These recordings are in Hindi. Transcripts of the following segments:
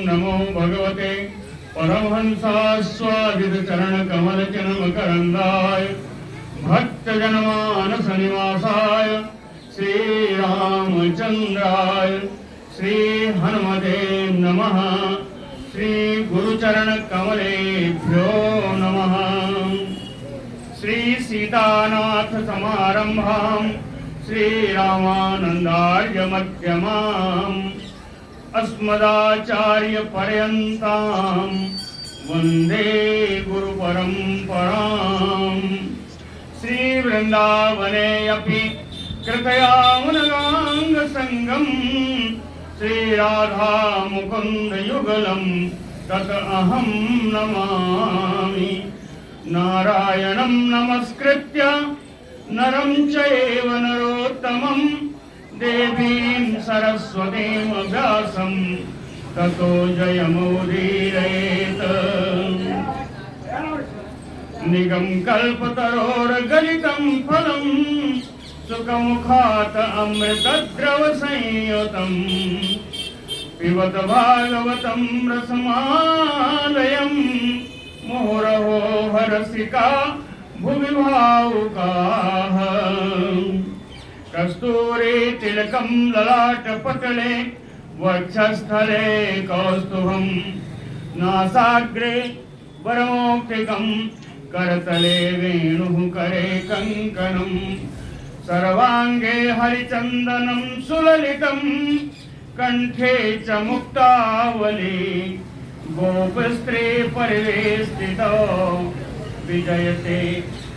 नमो भगवते परमहंसास्वादित चरण कमल मकरंदाय भक्तजनमानस निवासाय श्री रामचंद्राय श्री हनुमते नमः। श्री गुरुचरण कमलेभ्यो नमः। श्री सीतानाथ समारंभां श्री रामानंदार्य मध्यमाम् अस्मदाचार्य पर्यन्तां वंदे गुरु परंपरां। श्री वृंदावने अपि कृतयामुनगांग संगम श्री राधा मुकुंद युगलं तत अहं नमामि। नारायणं नमस्कृत्य नरं चैव नरोत्तमं देवीं सरस्वतीं व्यासं ततो जयमुदीरयेत्। निगम कल्पतरोर्गलितं फलं सुखमुखात् अमृतद्रव संयुतं पिबत भागवतं रसमालयं मुहुरहो हरसिका भुवि भावुकाः। कस्तूरी तिलकं ललाटपटले वक्षस्थले कौस्तुभं नासाग्रे वरमौक्तिकं करतले वेणुः करे कङ्कणं सर्वांगे हरिचन्दनं सुललितं कंठे च मुक्तावली गोपस्त्री परिवेष्टितो विजयते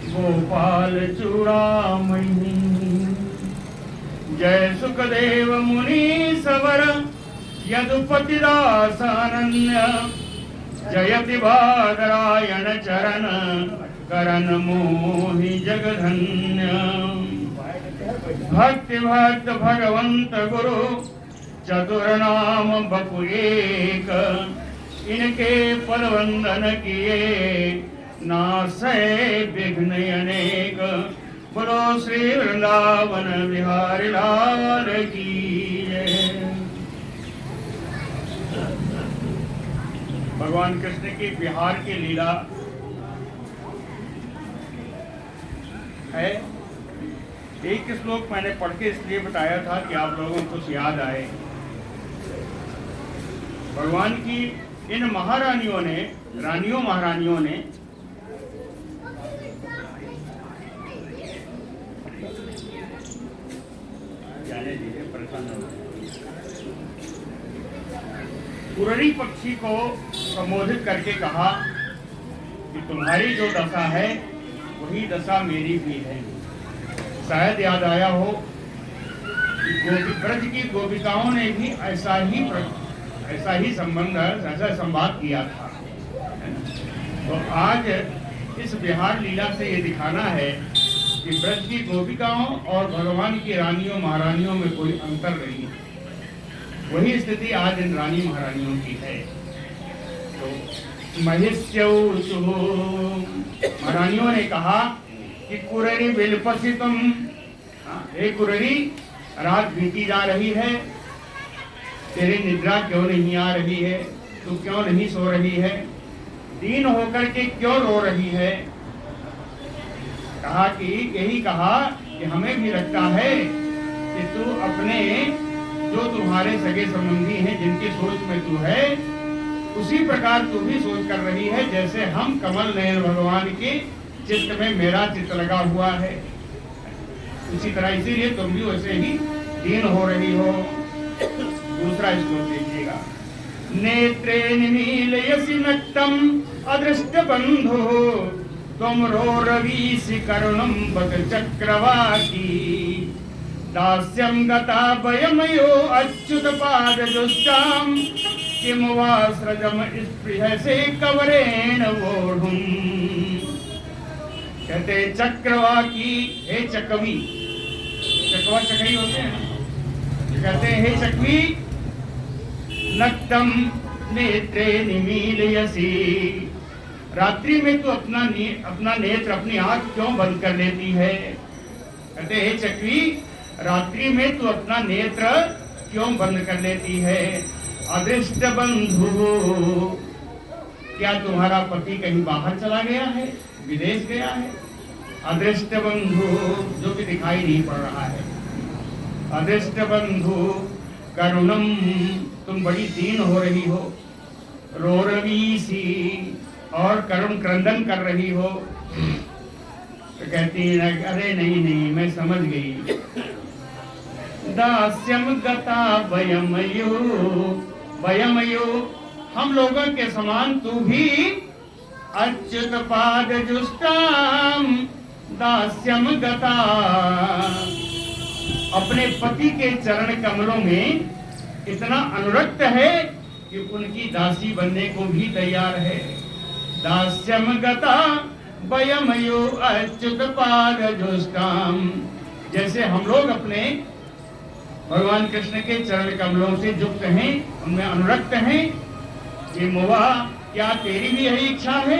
गोपाल चूड़ामणि। जय सुखदेव मुनि सवर यदुपतिदासानन्य जयति बादरायण चरण करण मोहि जगधन्य। भक्ति भक्त भगवंत गुरु चतुर्नाम बपु एक इनके पद वंदन किए नासै विघ्न अनेक। बोलो श्री वृंदावन बिहारी लाल की जय। भगवान कृष्ण की बिहार की लीला है। एक श्लोक मैंने पढ़ के इसलिए बताया था कि आप लोगों को कुछ याद आए। भगवान की इन महारानियों ने, रानियों महारानियों ने कुररी पक्षी को संबोधित करके कहा कि तुम्हारी जो दशा है वही दशा मेरी भी है। शायद याद आया हो कि ब्रज की गोपिकाओं ने भी ऐसा ही संबंध, ऐसा संवाद किया था। तो आज इस बिहार लीला से ये दिखाना है कि ब्रज की गोपिकाओं और भगवान की रानियों महारानियों में कोई अंतर नहीं है। वही स्थिति आज इन रानी महारानियों की है। तो महारानियों ने कहा कि कुररी बिलपसी तुम, हे कुररी रात बीती जा रही है, तेरी निद्रा क्यों नहीं आ रही है, तू क्यों नहीं सो रही है, दीन होकर के क्यों रो रही है। कहा कि यही कहा कि हमें भी लगता है कि तू अपने जो तुम्हारे सगे संबंधी हैं जिनकी सोच में तू है उसी प्रकार तू भी सोच कर रही है जैसे हम कमल नयन भगवान के चित्त में मेरा चित्त लगा हुआ है। उसी तरह इसीलिए तुम भी वैसे ही दीन हो रही हो। दूसरा श्लोक देखिएगा। नेत्रे निमीलयसि नक्तम अदृष्ट बंधु तुम रो रवीसि करुणं बत चक्रवाकी दास्यं गता वयमयो अच्युत पाद जुष्टां किम वा सृजम स्पृहसे कवरेण वोढुम्। कहते चक्रवाकी, हे चकवी, चकवा चकई होते हैं, कहते हैं हे चकवी नक्तम नेत्रे निमीलयसि, रात्रि में तू अपना नेत्र, अपनी आंख क्यों बंद कर लेती है। कहते हे चकवी रात्रि में तू अपना नेत्र क्यों बंद कर लेती है। अदृष्ट बंधु, क्या तुम्हारा पति कहीं बाहर चला गया है, विदेश गया है? अदृष्ट बंधु, जो कि दिखाई नहीं पड़ रहा है। अदृष्ट बंधु करुणम, तुम बड़ी दीन हो रही हो। रोरवीसी, और करुण क्रंदन कर रही हो। तो कहती है अरे नहीं नहीं, मैं समझ गई। दास्यम गता वयमयो, वयमयो, हम लोगों के समान तू भी अच्युत पाद जुष्टाम दास्यम गता, अपने पति के चरण कमलों में इतना अनुरक्त है कि उनकी दासी बनने को भी तैयार है। दास्यम गता वयमयो अच्युत पाद जुष्टाम, जैसे हम लोग अपने भगवान कृष्ण के चरण कमलों से युक्त हैं, उनमें अनुरक्त हैं। ये मुआ, क्या तेरी भी यही इच्छा है?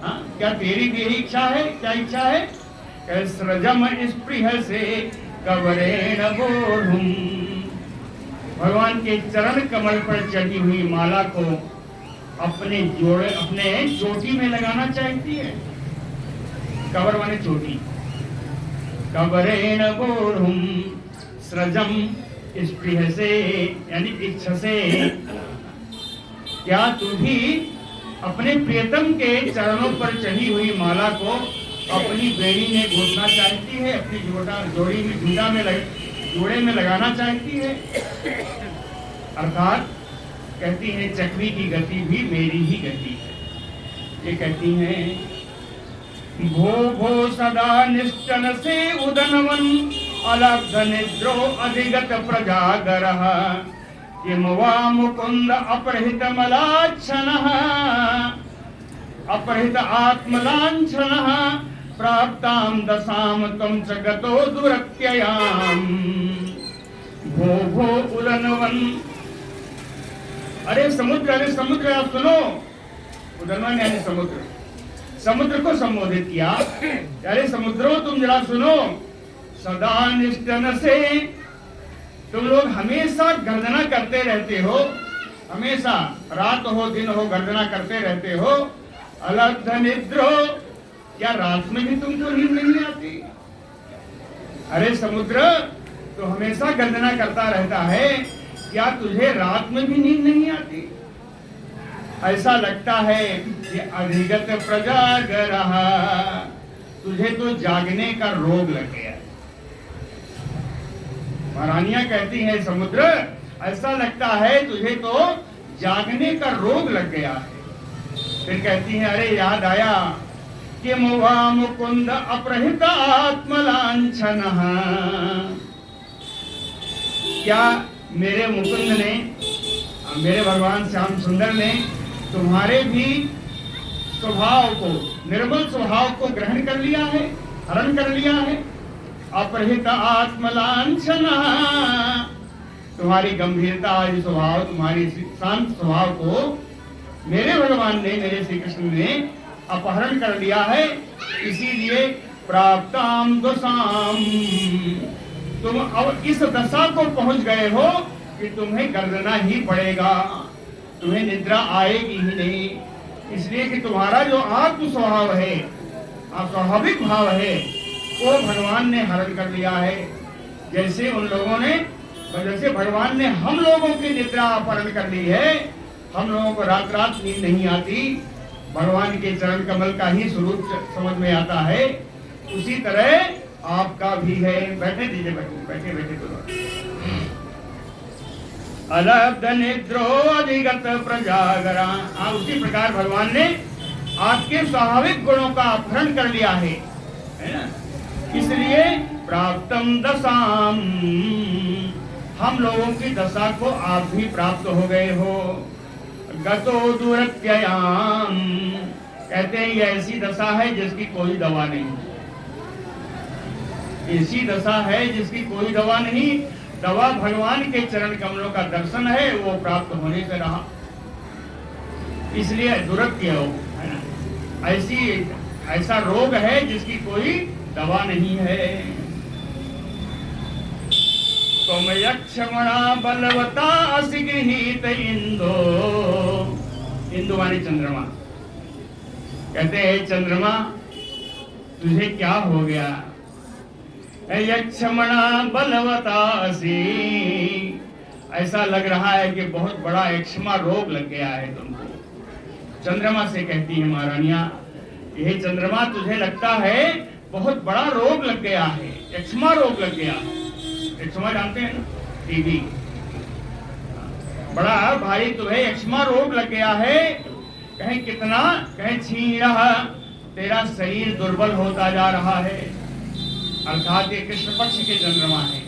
हाँ, क्या तेरी भी यही इच्छा है? क्या इच्छा है? सृजम स्पृह से कवरेण बोधुम, भगवान के चरण कमल पर चढ़ी हुई माला को अपने जोड़े, अपने चोटी में लगाना चाहती है। कवर माने चोटी। कवरेण बोधुम सृजम स्पृह से, यानी इच्छा से, क्या तू भी अपने प्रियतम के चरणों पर चढ़ी हुई माला को अपनी बेड़ी में घोषणा चाहती है, अपनी जोड़ी में जोड़े में लगाना चाहती है? अर्थात कहती है चक्री की गति भी मेरी ही गति है। ये कहती हैं भो भो सदा निश्चल से उदनवन अलब्ध निद्रो अधिगत प्रजागरः, किम वा मुकुंद अपहृत मलाच्छनः, अपहृत आत्मलांछनः, प्राप्तां दशाम त्वं च गतो दुरत्ययाम्। भो भो उदनवन, अरे समुद्र आप सुनो। उदनवन यानी समुद्र, समुद्र को संबोधित किया। अरे समुद्रो तुम जरा सुनो। सदा निष्ठन से, तुम लोग हमेशा गर्जना करते रहते हो, हमेशा रात हो दिन हो गर्जना करते रहते हो। अलब्ध निद्रो, क्या रात में भी तुमको नींद नहीं आती? अरे समुद्र, तो हमेशा गर्जना करता रहता है, क्या तुझे रात में भी नींद नहीं आती? ऐसा लगता है कि अधिगत प्रजागरः, तुझे तो जागने का रोग लग गया। महारानियां कहती हैं समुद्र, ऐसा लगता है तुझे तो जागने का रोग लग गया है। फिर कहती हैं अरे याद आया कि मुवा मुकुंद अपहृत आत्मलांछनः, क्या मेरे मुकुंद ने, मेरे भगवान श्याम सुंदर ने तुम्हारे भी स्वभाव को, निर्मल स्वभाव को ग्रहण कर लिया है, हरण कर लिया है? अपहृत आत्मलांछनः, तुम्हारी गंभीरता स्वभाव, तुम्हारी शांत स्वभाव को मेरे भगवान ने, मेरे श्री कृष्ण ने अपहरण कर लिया है। इसीलिए प्राप्ताम दशाम, तुम अब इस दशा को पहुंच गए हो कि तुम्हें गर्जना ही पड़ेगा, तुम्हें निद्रा आएगी ही नहीं। इसलिए कि तुम्हारा जो आत्म स्वभाव है, स्वाभाविक भाव है, वो भगवान ने हरण कर लिया है। जैसे उन लोगों ने, जैसे भगवान ने हम लोगों की निद्रा अपहरण कर ली है, हम लोगों को रात रात नींद नहीं आती, भगवान के चरण कमल का ही स्वरूप समझ में आता है, उसी तरह आपका भी है। बैठे दीजिए, बैठे बैठे तो अलब्ध निद्रो अधिगत प्रजागरा, उसी प्रकार भगवान ने आपके स्वाभाविक गुणों का अपहरण कर लिया है ना? इसलिए प्राप्तम दशाम, हम लोगों की दशा को आप भी प्राप्त हो गए हो। गतो दुरत्ययाम, कहते हैं ये ऐसी दशा है जिसकी कोई दवा नहीं, ऐसी दशा है जिसकी कोई दवा नहीं। दवा भगवान के चरण कमलों का दर्शन है, वो प्राप्त होने से रहा, इसलिए दुरत्य हो, है ना? ऐसा रोग है जिसकी कोई दवा नहीं है। तुम यक्षमणा बलवता असि गृहीत इंदो। इंदु माने चंद्रमा। कहते हैं चंद्रमा तुझे क्या हो गया? यक्षमणा बलवता असि, ऐसा लग रहा है कि बहुत बड़ा यक्षमा रोग लग गया है तुमको। चंद्रमा से कहती है महारानियां, यह चंद्रमा तुझे लगता है बहुत बड़ा रोग लग गया है, यक्षमा रोग लग गया। यक्षमा जानते हैं ना, टीबी, बड़ा भारी तुम्हें यक्षमा रोग लग गया है। कहें कितना? कहें छीन रहा, तेरा शरीर दुर्बल होता जा रहा है। अर्थात ये कृष्ण पक्ष के चंद्रमा है,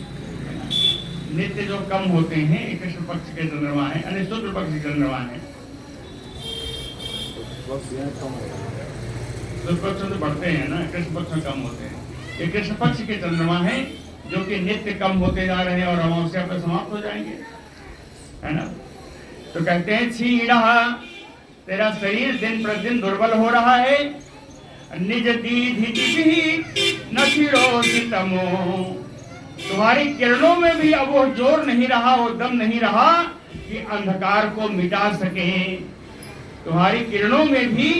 नित्य जो कम होते हैं ये कृष्ण पक्ष के चंद्रमा है, अन्य शुक्ल पक्ष के चंद्रमा है। शुक्ल पक्ष तो बढ़ते हैं ना, कृष्ण पक्ष में कम होते हैं। ये कृष्ण पक्ष के चंद्रमा है जो कि नित्य कम होते जा रहे हैं और अमावस्या पर समाप्त हो जाएंगे, है ना। तो कहते हैं छीन रहा, तेरा शरीर दिन प्रतिदिन दुर्बल हो रहा है। निज दीधि न शिरोधि तमो, तुम्हारी किरणों में भी अब वो जोर नहीं रहा, वो दम नहीं रहा कि अंधकार को मिटा सके। तुम्हारी किरणों में भी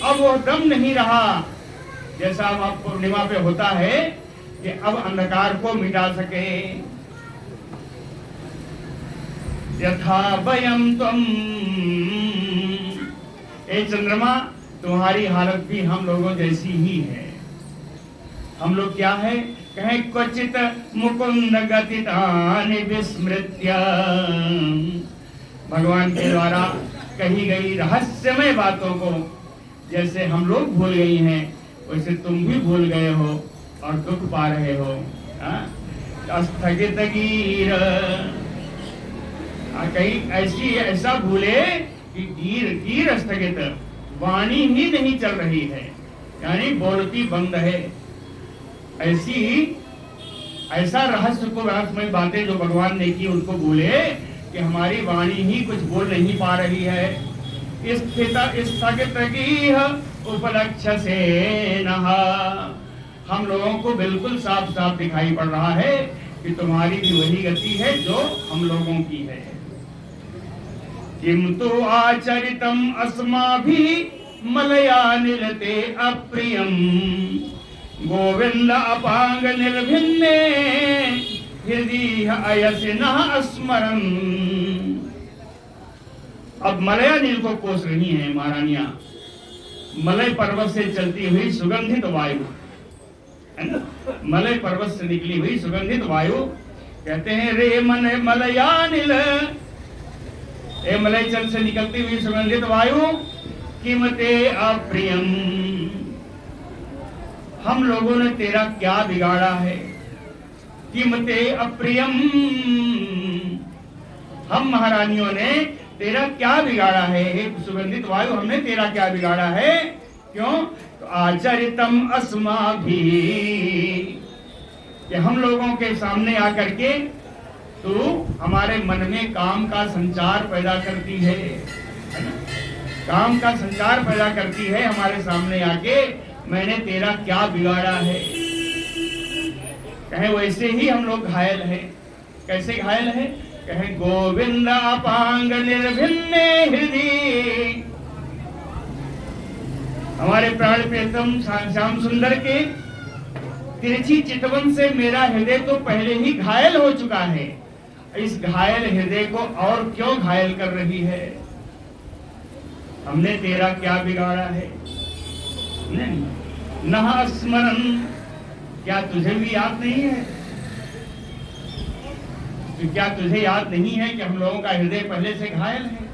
अब वो दम नहीं रहा, जैसा अब पूर्णिमा पे होता है कि अब अंधकार को मिटा सके। यथा वयम त्वम, ए चंद्रमा तुम्हारी हालत भी हम लोगों जैसी ही है। हम लोग क्या है? कहें क्वचित मुकुंद गतितानि विस्मृत्य, भगवान के द्वारा कही गई रहस्यमय बातों को जैसे हम लोग भूल गई हैं, वैसे तुम भी भूल गए हो और दुख पा रहे हो। स्थगित गीर, कहीं ऐसी ऐसा भूले कि गीर स्थगित, वाणी ही नहीं चल रही है, यानी बोलती बंद है। ऐसा रहस्य को रहस्यमय बातें जो भगवान ने की उनको भूले कि हमारी वाणी ही कुछ बोल नहीं पा रही है। स्थगित उपलक्ष्य से नहा, हम लोगों को बिल्कुल साफ साफ दिखाई पड़ रहा है कि तुम्हारी भी वही गति है जो हम लोगों की है। किंतु आचरितम अस्माभिः मलया निलते अप्रियम, गोविंद अपांग निर्भिन्ने हृदय अयसिनः स्मरन्। अब मलया नील को कोस रही है महारानियां, मलय पर्वत से चलती हुई सुगंधित वायु, है ना, मलय पर्वत से निकली हुई सुगंधित वायु। कहते हैं रे मन मलयानिल, ए मलयचल से निकलती हुई सुगंधित वायु, किमते अप्रियम, हम लोगों ने तेरा क्या बिगाड़ा है। किमते अप्रियम, हम महारानियों ने तेरा क्या बिगाड़ा है। एक सुगंधित वायु, हमने तेरा क्या बिगाड़ा है? क्यों? तो आचरितम अस्माभिः, कि हम लोगों के सामने आकर के तू हमारे मन में काम का संचार पैदा करती है ना, काम का संचार पैदा करती है हमारे सामने आके, मैंने तेरा क्या बिगाड़ा है। कहे वैसे ही हम लोग घायल हैं। कैसे घायल हैं? कहे गोविंद अपांग निर्भिन्ने हृदय, हमारे प्राण प्रियतम श्याम सुंदर के तिरछी चितवन से मेरा हृदय तो पहले ही घायल हो चुका है। इस घायल हृदय को और क्यों घायल कर रही है? हमने तेरा क्या बिगाड़ा है? नहा स्मरण, क्या तुझे भी याद नहीं है? तो क्या तुझे याद नहीं है कि हम लोगों का हृदय पहले से घायल है?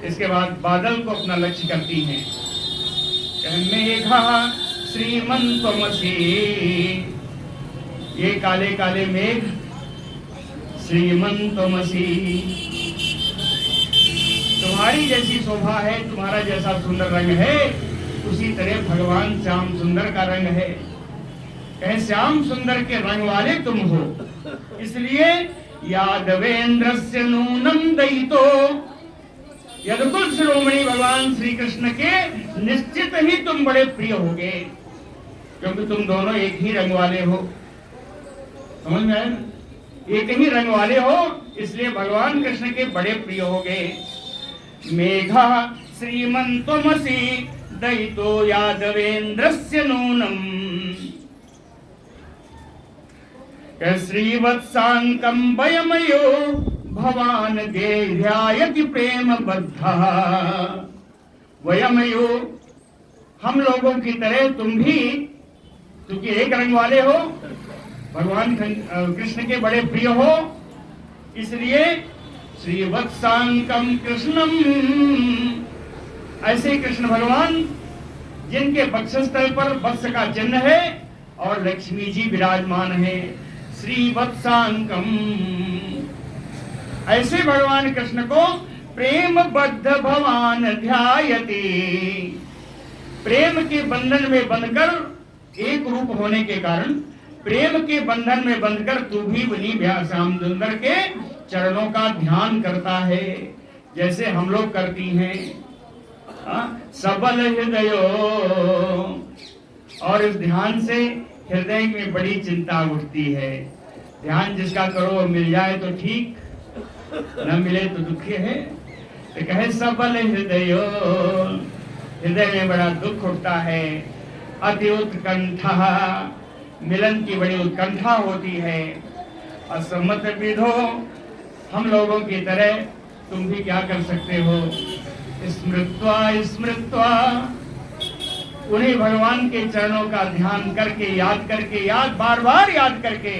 इसके बाद बादल को अपना लक्ष्य करती हैं। मेघा श्रीमंतमसि, ये काले काले मेघ श्रीमंतमसि, तुम्हारी जैसी शोभा है, तुम्हारा जैसा सुंदर रंग है, उसी तरह भगवान श्याम सुंदर का रंग है। कहे श्याम सुंदर के रंग वाले तुम हो, इसलिए यादवेंद्रस्य नूनम दयितो, यदकुल शिरोमणि भगवान श्री कृष्ण के निश्चित ही तुम बड़े प्रिय होगे, क्योंकि तुम दोनों एक ही रंग वाले हो। समझ में आया ना? एक ही रंग वाले हो, इसलिए भगवान कृष्ण के बड़े प्रिय हो गए। मेघा श्रीमन्तमसि दयितो यादवेन्द्रस्य नूनम् श्रीवत्साङ्कं वयमयो भवान गेह्यायति प्रेम बद्धः। वयमयो, हम लोगों की तरह तुम भी, क्योंकि एक रंग वाले हो, भगवान कृष्ण के बड़े प्रिय हो, इसलिए श्रीवत्सांकम कृष्णम, ऐसे कृष्ण भगवान जिनके वक्षस्थल पर वत्स का चिन्ह है और लक्ष्मी जी विराजमान है। श्रीवत्सांकम, ऐसे भगवान कृष्ण को प्रेम बद्ध भवान ध्यायति, प्रेम के बंधन में बंधकर, एक रूप होने के कारण प्रेम के बंधन में बंधकर तू भी उन्हीं श्याम सुंदर के चरणों का ध्यान करता है, जैसे हम लोग करती हैं। सबल हृदयो, और इस ध्यान से हृदय में बड़ी चिंता उठती है। ध्यान जिसका करो मिल जाए तो ठीक, न मिले तो दुखी है। तो कहे सबल हृदयो, हृदय में बड़ा दुख उठता है। अति उत्कंठा, मिलन की बड़ी उत्कंठा होती है। असमत विधो, हम लोगों की तरह तुम भी क्या कर सकते हो। स्मृत्वा स्मृत्वा, उन्हीं भगवान के चरणों का ध्यान करके, याद करके, याद बार बार याद करके,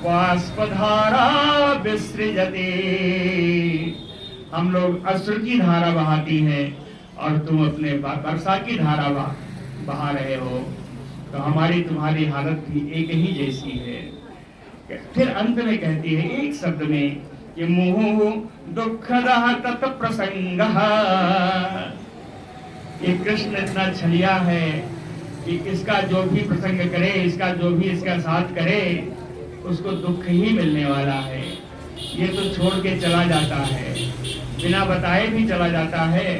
वाष्पधारा विसृजते, हम लोग अश्रु की धारा बहाती है और तुम अपने वर्षा की धारा बहा रहे हो। तो हमारी तुम्हारी हालत भी एक ही जैसी है। फिर अंत में कहती है एक शब्द में कि मुहु दुखदः तत् प्रसंगः, ये कृष्ण इतना छलिया है कि इसका जो भी प्रसंग करे, इसका जो भी इसका साथ करे, उसको दुख ही मिलने वाला है। ये तो छोड़ के चला जाता है, बिना बताए भी चला जाता है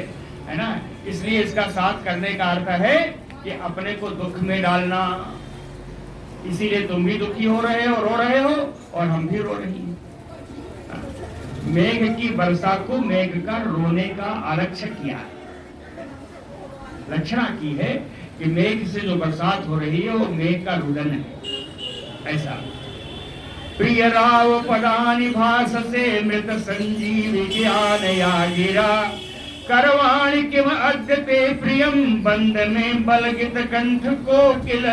ना। इसलिए इसका साथ करने का अर्थ है कि अपने को दुख में डालना। इसीलिए तुम भी दुखी हो रहे हो, रो रहे हो, और हम भी रो रही हैं। मेघ की वर्षा को मेघ का रोने का आरक्षक किया है, लक्षणा की है कि मेघ से जो बरसात हो रही है वो मेघ का रुदन है। ऐसा प्रिय राव पदानि भास से मृत संजीव ज्ञान या गिरा, करवाणि किम अद्यते प्रियम बंद में बलगित कंठ कोकिल।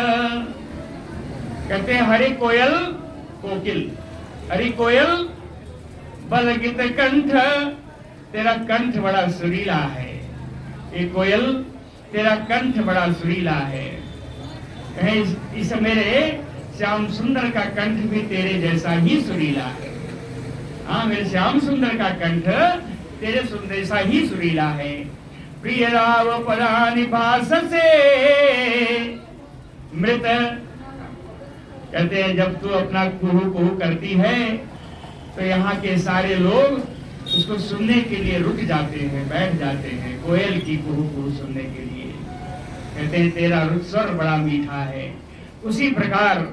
कहते हैं हरि कोयल कोकिल, हरि कोयल बलगित कंठ, तेरा कंठ बड़ा सुरीला है। ये कोयल तेरा कंठ बड़ा सुरीला है। इस मेरे श्याम सुंदर का कंठ भी तेरे जैसा ही सुरीला है। हाँ, मेरे श्याम सुंदर का कंठ तेरे सुंदर जैसा ही सुरीला है। प्रिय राव पदानि भास से मृत, कहते हैं जब तू अपना कुहू कुहू करती है तो यहाँ के सारे लोग उसको सुनने के लिए रुक जाते हैं, बैठ जाते हैं, कोयल की कुहू कुहू सुनने के लिए। कहते हैं तेरा स्वर बड़ा मीठा है। उसी प्रकार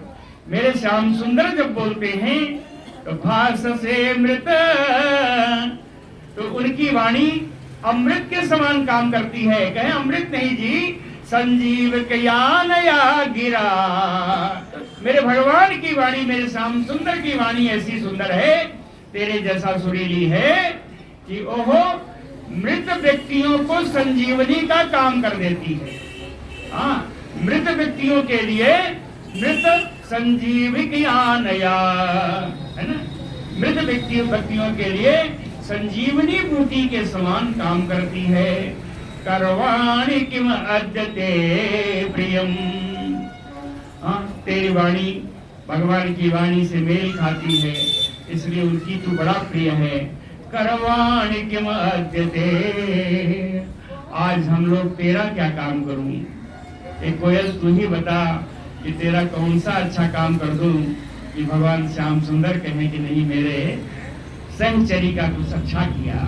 मेरे श्याम सुंदर जब बोलते हैं तो भास से मृत, तो उनकी वाणी अमृत के समान काम करती है। कहे अमृत नहीं जी, संजीव कयान या गिरा। मेरे भगवान की वाणी, मेरे श्याम सुंदर की वाणी ऐसी सुंदर है, तेरे जैसा सुरीली है कि ओहो मृत व्यक्तियों को संजीवनी का काम कर देती है। हाँ, मृत व्यक्तियों के लिए मृत संजीविक आनया, है ना, मृत व्यक्तियों के लिए संजीवनी बूटी के समान काम करती है। करवाणि किम अद्यते प्रियम, हाँ तेरी वाणी भगवान की वाणी से मेल खाती है, इसलिए उनकी तू बड़ा प्रिय है। करवाणि किम अद्यते, आज हम लोग तेरा क्या काम करूं। एक कोयल तू ही बता कि तेरा कौन सा अच्छा काम कर दूं कि भगवान श्याम सुंदर कहें कि नहीं मेरे सहचरी का कुछ अच्छा किया।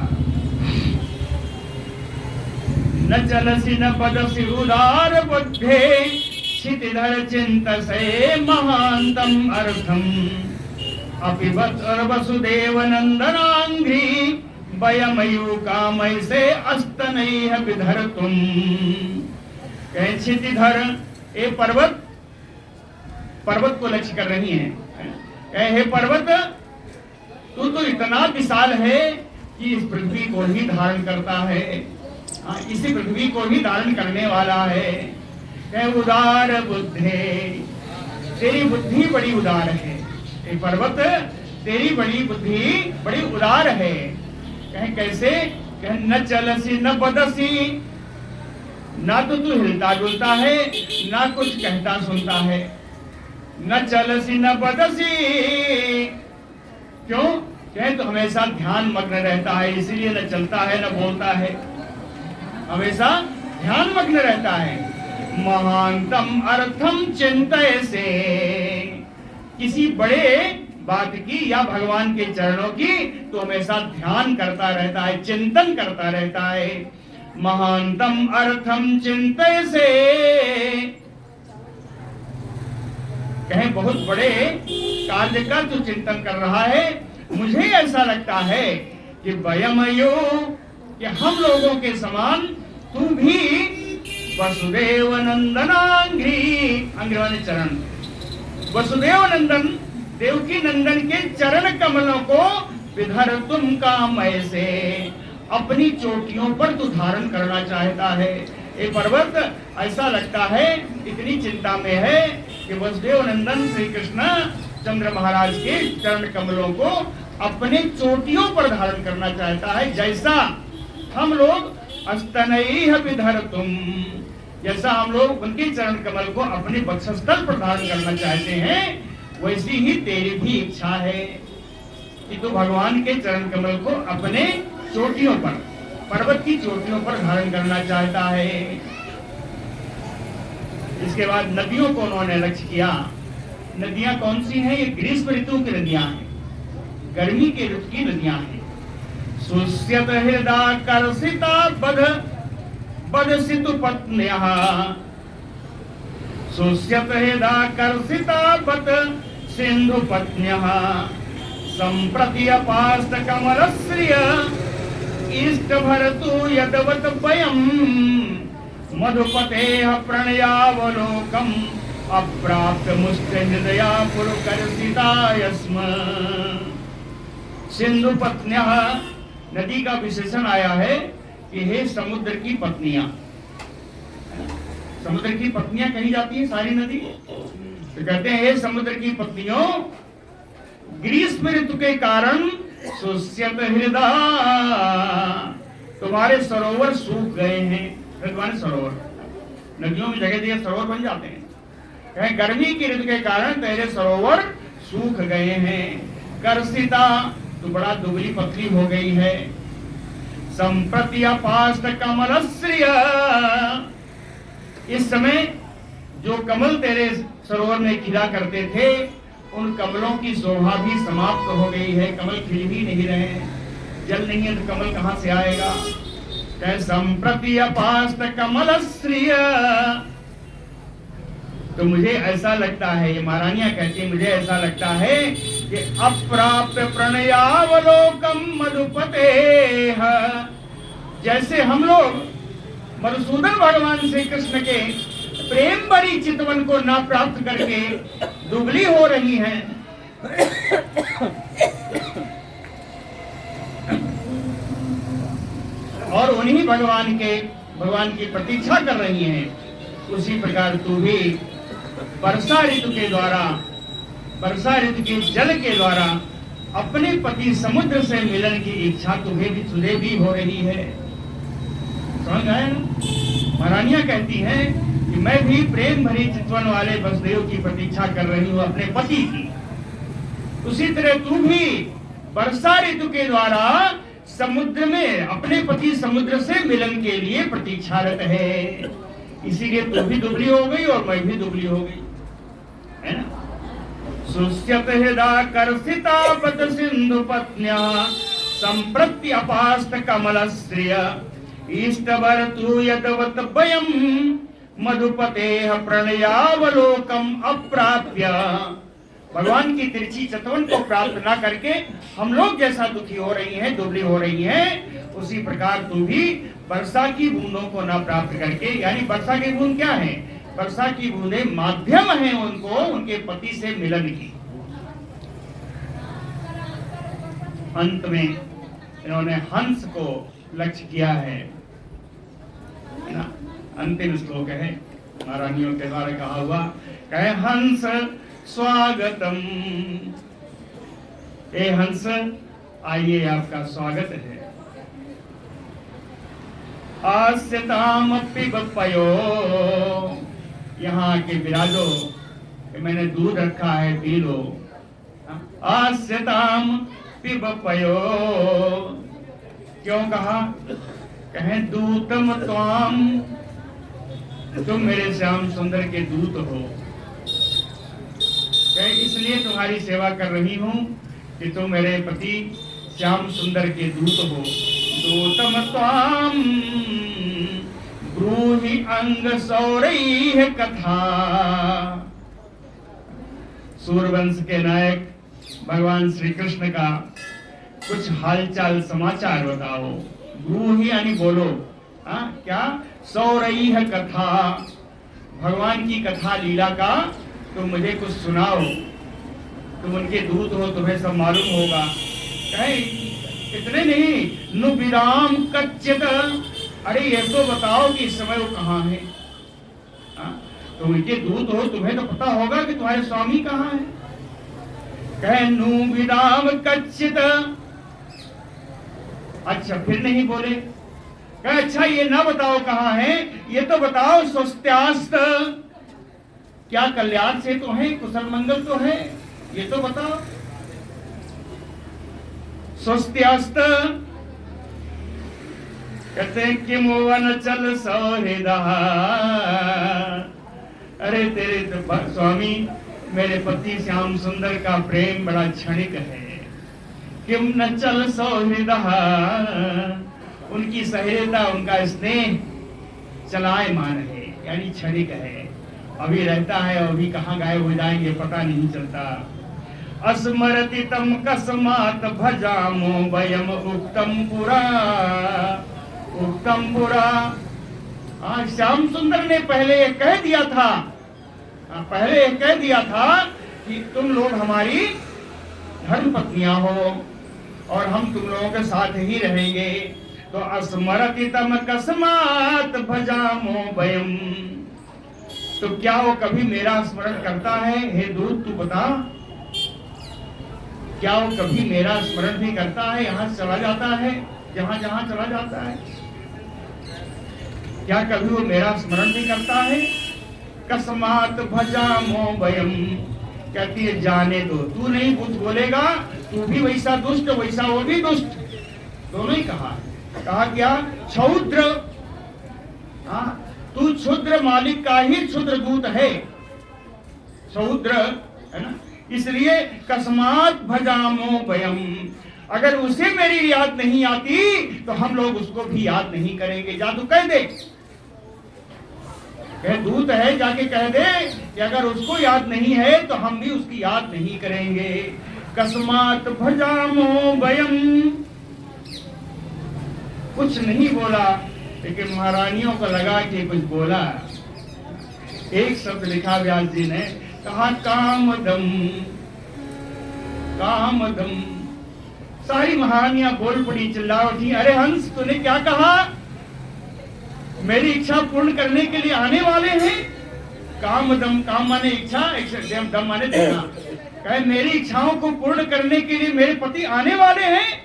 न चलसी न पदसी उदार बुद्धे, क्षितिधर चिंत से महांतम अर्थम। अपिबत वसुदेव नंदनांघ्रि वयमयु कामैसे अस्तनैः विधर्तुम्। कहें क्षितिधर, ए पर्वत, पर्वत को लक्ष्य कर रही हैं। कहे हे पर्वत, तू तो इतना विशाल है कि इस पृथ्वी को ही धारण करता है, इसी पृथ्वी को ही धारण करने वाला है। कहे उदार बुद्धे, तेरी बुद्धि बड़ी उदार है। ए पर्वत, तेरी बड़ी बुद्धि बड़ी उदार है। कहे कैसे? कहे न चलसी न बदसी, ना तो तू हिलता डुलता है, ना कुछ कहता सुनता है। न चलसी न बदसी, क्यों? कहे तो हमेशा ध्यान मग्न रहता है, इसीलिए न चलता है न बोलता है, हमेशा ध्यान मग्न रहता है। महानतम अर्थम चिंतयसे, किसी बड़े बात की या भगवान के चरणों की तो हमेशा ध्यान करता रहता है, चिंतन करता रहता है। महानतम अर्थम चिंतयसे, कहें बहुत बड़े कार्य का तू चिंतन कर रहा है। मुझे ऐसा लगता है कि वयमयो, कि हम लोगों के समान तू भी वसुदेव नंदनांघ्रि, अंघ्रि माने चरण, वसुदेव नंदन, देवकी नंदन के चरण कमलों को विधर तुम काम ऐसे, अपनी चोटियों पर तू धारण करना चाहता है। ये पर्वत ऐसा लगता है इतनी चिंता में है कि वसुदेव नंदन श्री कृष्ण चंद्र महाराज के चरण कमलों को अपने चोटियों पर धारण करना चाहता है। जैसा हम लोग अस्तनैः विधर्तुम्, जैसा हम लोग उनके चरण कमल को अपने वक्षस्थल पर धारण करना चाहते हैं, वैसी ही तेरी भी इच्छा है कि तू भगवान के चरण कमल को अपने चोटियों पर, पर्वत की चोटियों पर धारण करना चाहता है। इसके बाद नदियों को उन्होंने लक्ष्य किया। नदियां कौन सी हैं? ये ग्रीष्म ऋतु की नदियां हैं, गर्मी के ऋतु की नदियां हैं। सुस्यत हृदय कर्षिता बध बधसितु पत्न्यः, सुस्यत हृदय कर्षिता बध सिंधु पत्न्यः, संप्रति अपास्त कमलश्रिय इष्ट भरतु यदवत वयम्, मधुपतेः प्रणयावलोकम् अप्राप्त मुष्ट हृदया पुरकर्षिताय स्म। सिंधु पत्न्यः, नदी का विशेषण आया है कि हे समुद्र की पत्नियां। समुद्र की पत्नियां कही जाती है सारी नदी, तो कहते हैं हे समुद्र की पत्नियों, ग्रीष्म ऋतु के कारण सुस्यत हृदय, तुम्हारे सरोवर सूख गए हैं। हृदय सरोवर, नदियों में जगह जगह सरोवर बन जाते हैं। कहें गर्मी की ऋतु के कारण तेरे सरोवर सूख गए हैं। कर्षिता, तो बड़ा दुबली पतली हो गई है। संप्रति अपास्त कमलश्रिय, इस समय जो कमल तेरे सरोवर में खिला करते थे, उन कमलों की शोभा भी समाप्त हो गई है। कमल खिल ही नहीं रहे, जल नहीं है तो कमल कहां से आएगा? संप्रति अपास्त कमलश्रिय, तो मुझे ऐसा लगता है, ये महारानियां कहती है, मुझे ऐसा लगता है कि अप्राप्त प्रणयावलोकम मधुपतेः, जैसे हम लोग मधुसूदन भगवान श्री कृष्ण के प्रेम भरी चितवन को ना प्राप्त करके दुबली हो रही हैं। और उन्हीं भगवान की प्रतीक्षा कर रही हैं, उसी प्रकार तू भी वर्षा ऋतु के द्वारा, वर्षा ऋतु के जल के द्वारा अपने पति समुद्र से मिलन की इच्छा तुझे भी हो रही है। समझ आए ना? महारानियां कहती हैं कि मैं भी प्रेम भरी चितवन वाले वसुदेव की प्रतीक्षा कर रही हूँ अपने पति की। उसी तरह तू भी वर्षा ऋतु के द्वारा समुद्र में अपने पति समुद्र से मिलन के लिए प्रतीक्षारत है। इसीलिए तू भी दुबली हो गई और मैं भी दुबली हो गई, है ना? सुस्यत हृदय कर्षिता बत सिंधु पत्न्या, संप्रति अपास्त कमलश्रिय इष्टवर तू यदवत वयम्, मधुपतेः प्रणयावलोकम अप्राप्य भगवान की तिरछी चितवन को प्राप्त ना करके हम लोग जैसा दुखी हो रही हैं, दुबली हो रही हैं, उसी प्रकार तू भी वर्षा की बूंदों को ना प्राप्त करके, यानी वर्षा की बूंद क्या है? वर्षा की बूंदें माध्यम है उनको उनके पति से मिलन की। अंत में इन्होंने हंस को लक्ष्य किया है ना। अंतिम श्लोक है महारानियों के द्वारा कहा हुआ, कहे हंस स्वागतम, ए हंस आइए आपका स्वागत है। आस्यताम पिब पयो, यहाँ के विराजो, मैंने दूध रखा है पी लो। आस्यताम पिब पयो, क्यों कहा? कहें दूतम त्वाम, तुम मेरे श्याम सुंदर के दूत हो, इसलिए तुम्हारी सेवा कर रही हूं कि तुम मेरे पति श्याम सुंदर के दूत हो। दूतम त्वाम ब्रूहि अंग सौरैः कथा, सूर्यवंश के नायक भगवान श्री कृष्ण का कुछ हालचाल समाचार बताओ। ब्रूहि यानी बोलो, क्या? सौरैः कथा, भगवान की कथा लीला का तुम मुझे कुछ सुनाओ। तुम उनके दूत हो, तुम्हें सब मालूम होगा। इतने नहीं, नु विराम कच्चित, अरे ये तो बताओ कि इस समय वो कहाँ है। तुम उनके दूत हो, तुम्हें तो पता होगा कि तुम्हारे स्वामी कहाँ है। कहे नु विराम कच्चित, अच्छा फिर नहीं बोले। कहे अच्छा ये ना बताओ कहाँ है, ये तो बताओ स्वस्त्यास्त, क्या कल्याण से तो है, कुशल मंगल तो है, ये तो बताओ। स्वस्त्यास्त, कहते हैं कि मोवन चल सौहृदा, अरे तेरे तो स्वामी मेरे पति श्याम सुंदर का प्रेम बड़ा क्षणिक है। किम न चल सौहृदा, उनकी सहेलियता, उनका स्नेह चलायमान है, यानी क्षणिक है, अभी रहता है, अभी कहाँ गायब हो जाएंगे पता नहीं चलता। अस्मरति तम कस्मात भजामो वयम उक्तम पुरा, उक्तम पुरा। श्याम सुंदर ने पहले कह दिया था, पहले कह दिया था कि तुम लोग हमारी धर्म पत्नियां हो और हम तुम लोगों के साथ ही रहेंगे। तो अस्मरति तम कस्मात भजामो वयम, तो क्या वो कभी मेरा स्मरण करता है? हे दूत तू बता, क्या वो कभी मेरा स्मरण भी करता है? यहाँ चला जाता है, जहाँ जहाँ चला जाता है, क्या कभी वो मेरा स्मरण भी करता है? कस्मात भजामो वयम, कहती है जाने दो, तू नहीं कुछ बोलेगा, तू भी वैसा दुष्ट वैसा वो भी दुष्ट, दोनों ही कहा। कहा क्या? क्षुद्र, तू क्षुद्र मालिक का ही क्षुद्र दूत है, क्षुद्र है ना, इसलिए कस्मात भजामो वयम, अगर उसे मेरी याद नहीं आती तो हम लोग उसको भी याद नहीं करेंगे। जा तू कह दे, कह दूत है, जाके कह दे कि अगर उसको याद नहीं है तो हम भी उसकी याद नहीं करेंगे। कस्मात भजामो वयम, कुछ नहीं बोला, लेकिन महारानियों को लगा कि कुछ बोला। एक शब्द लिखा व्यास जी ने, कहा कामदम, कामदम। सारी महारानियां बोल पड़ी, चिल्ला उठी, अरे हंस तूने क्या कहा? मेरी इच्छा पूर्ण करने के लिए आने वाले हैं। कामदम, काम माने इच्छा, दम माने देना। कहे मेरी इच्छाओं को पूर्ण करने के लिए मेरे पति आने वाले हैं।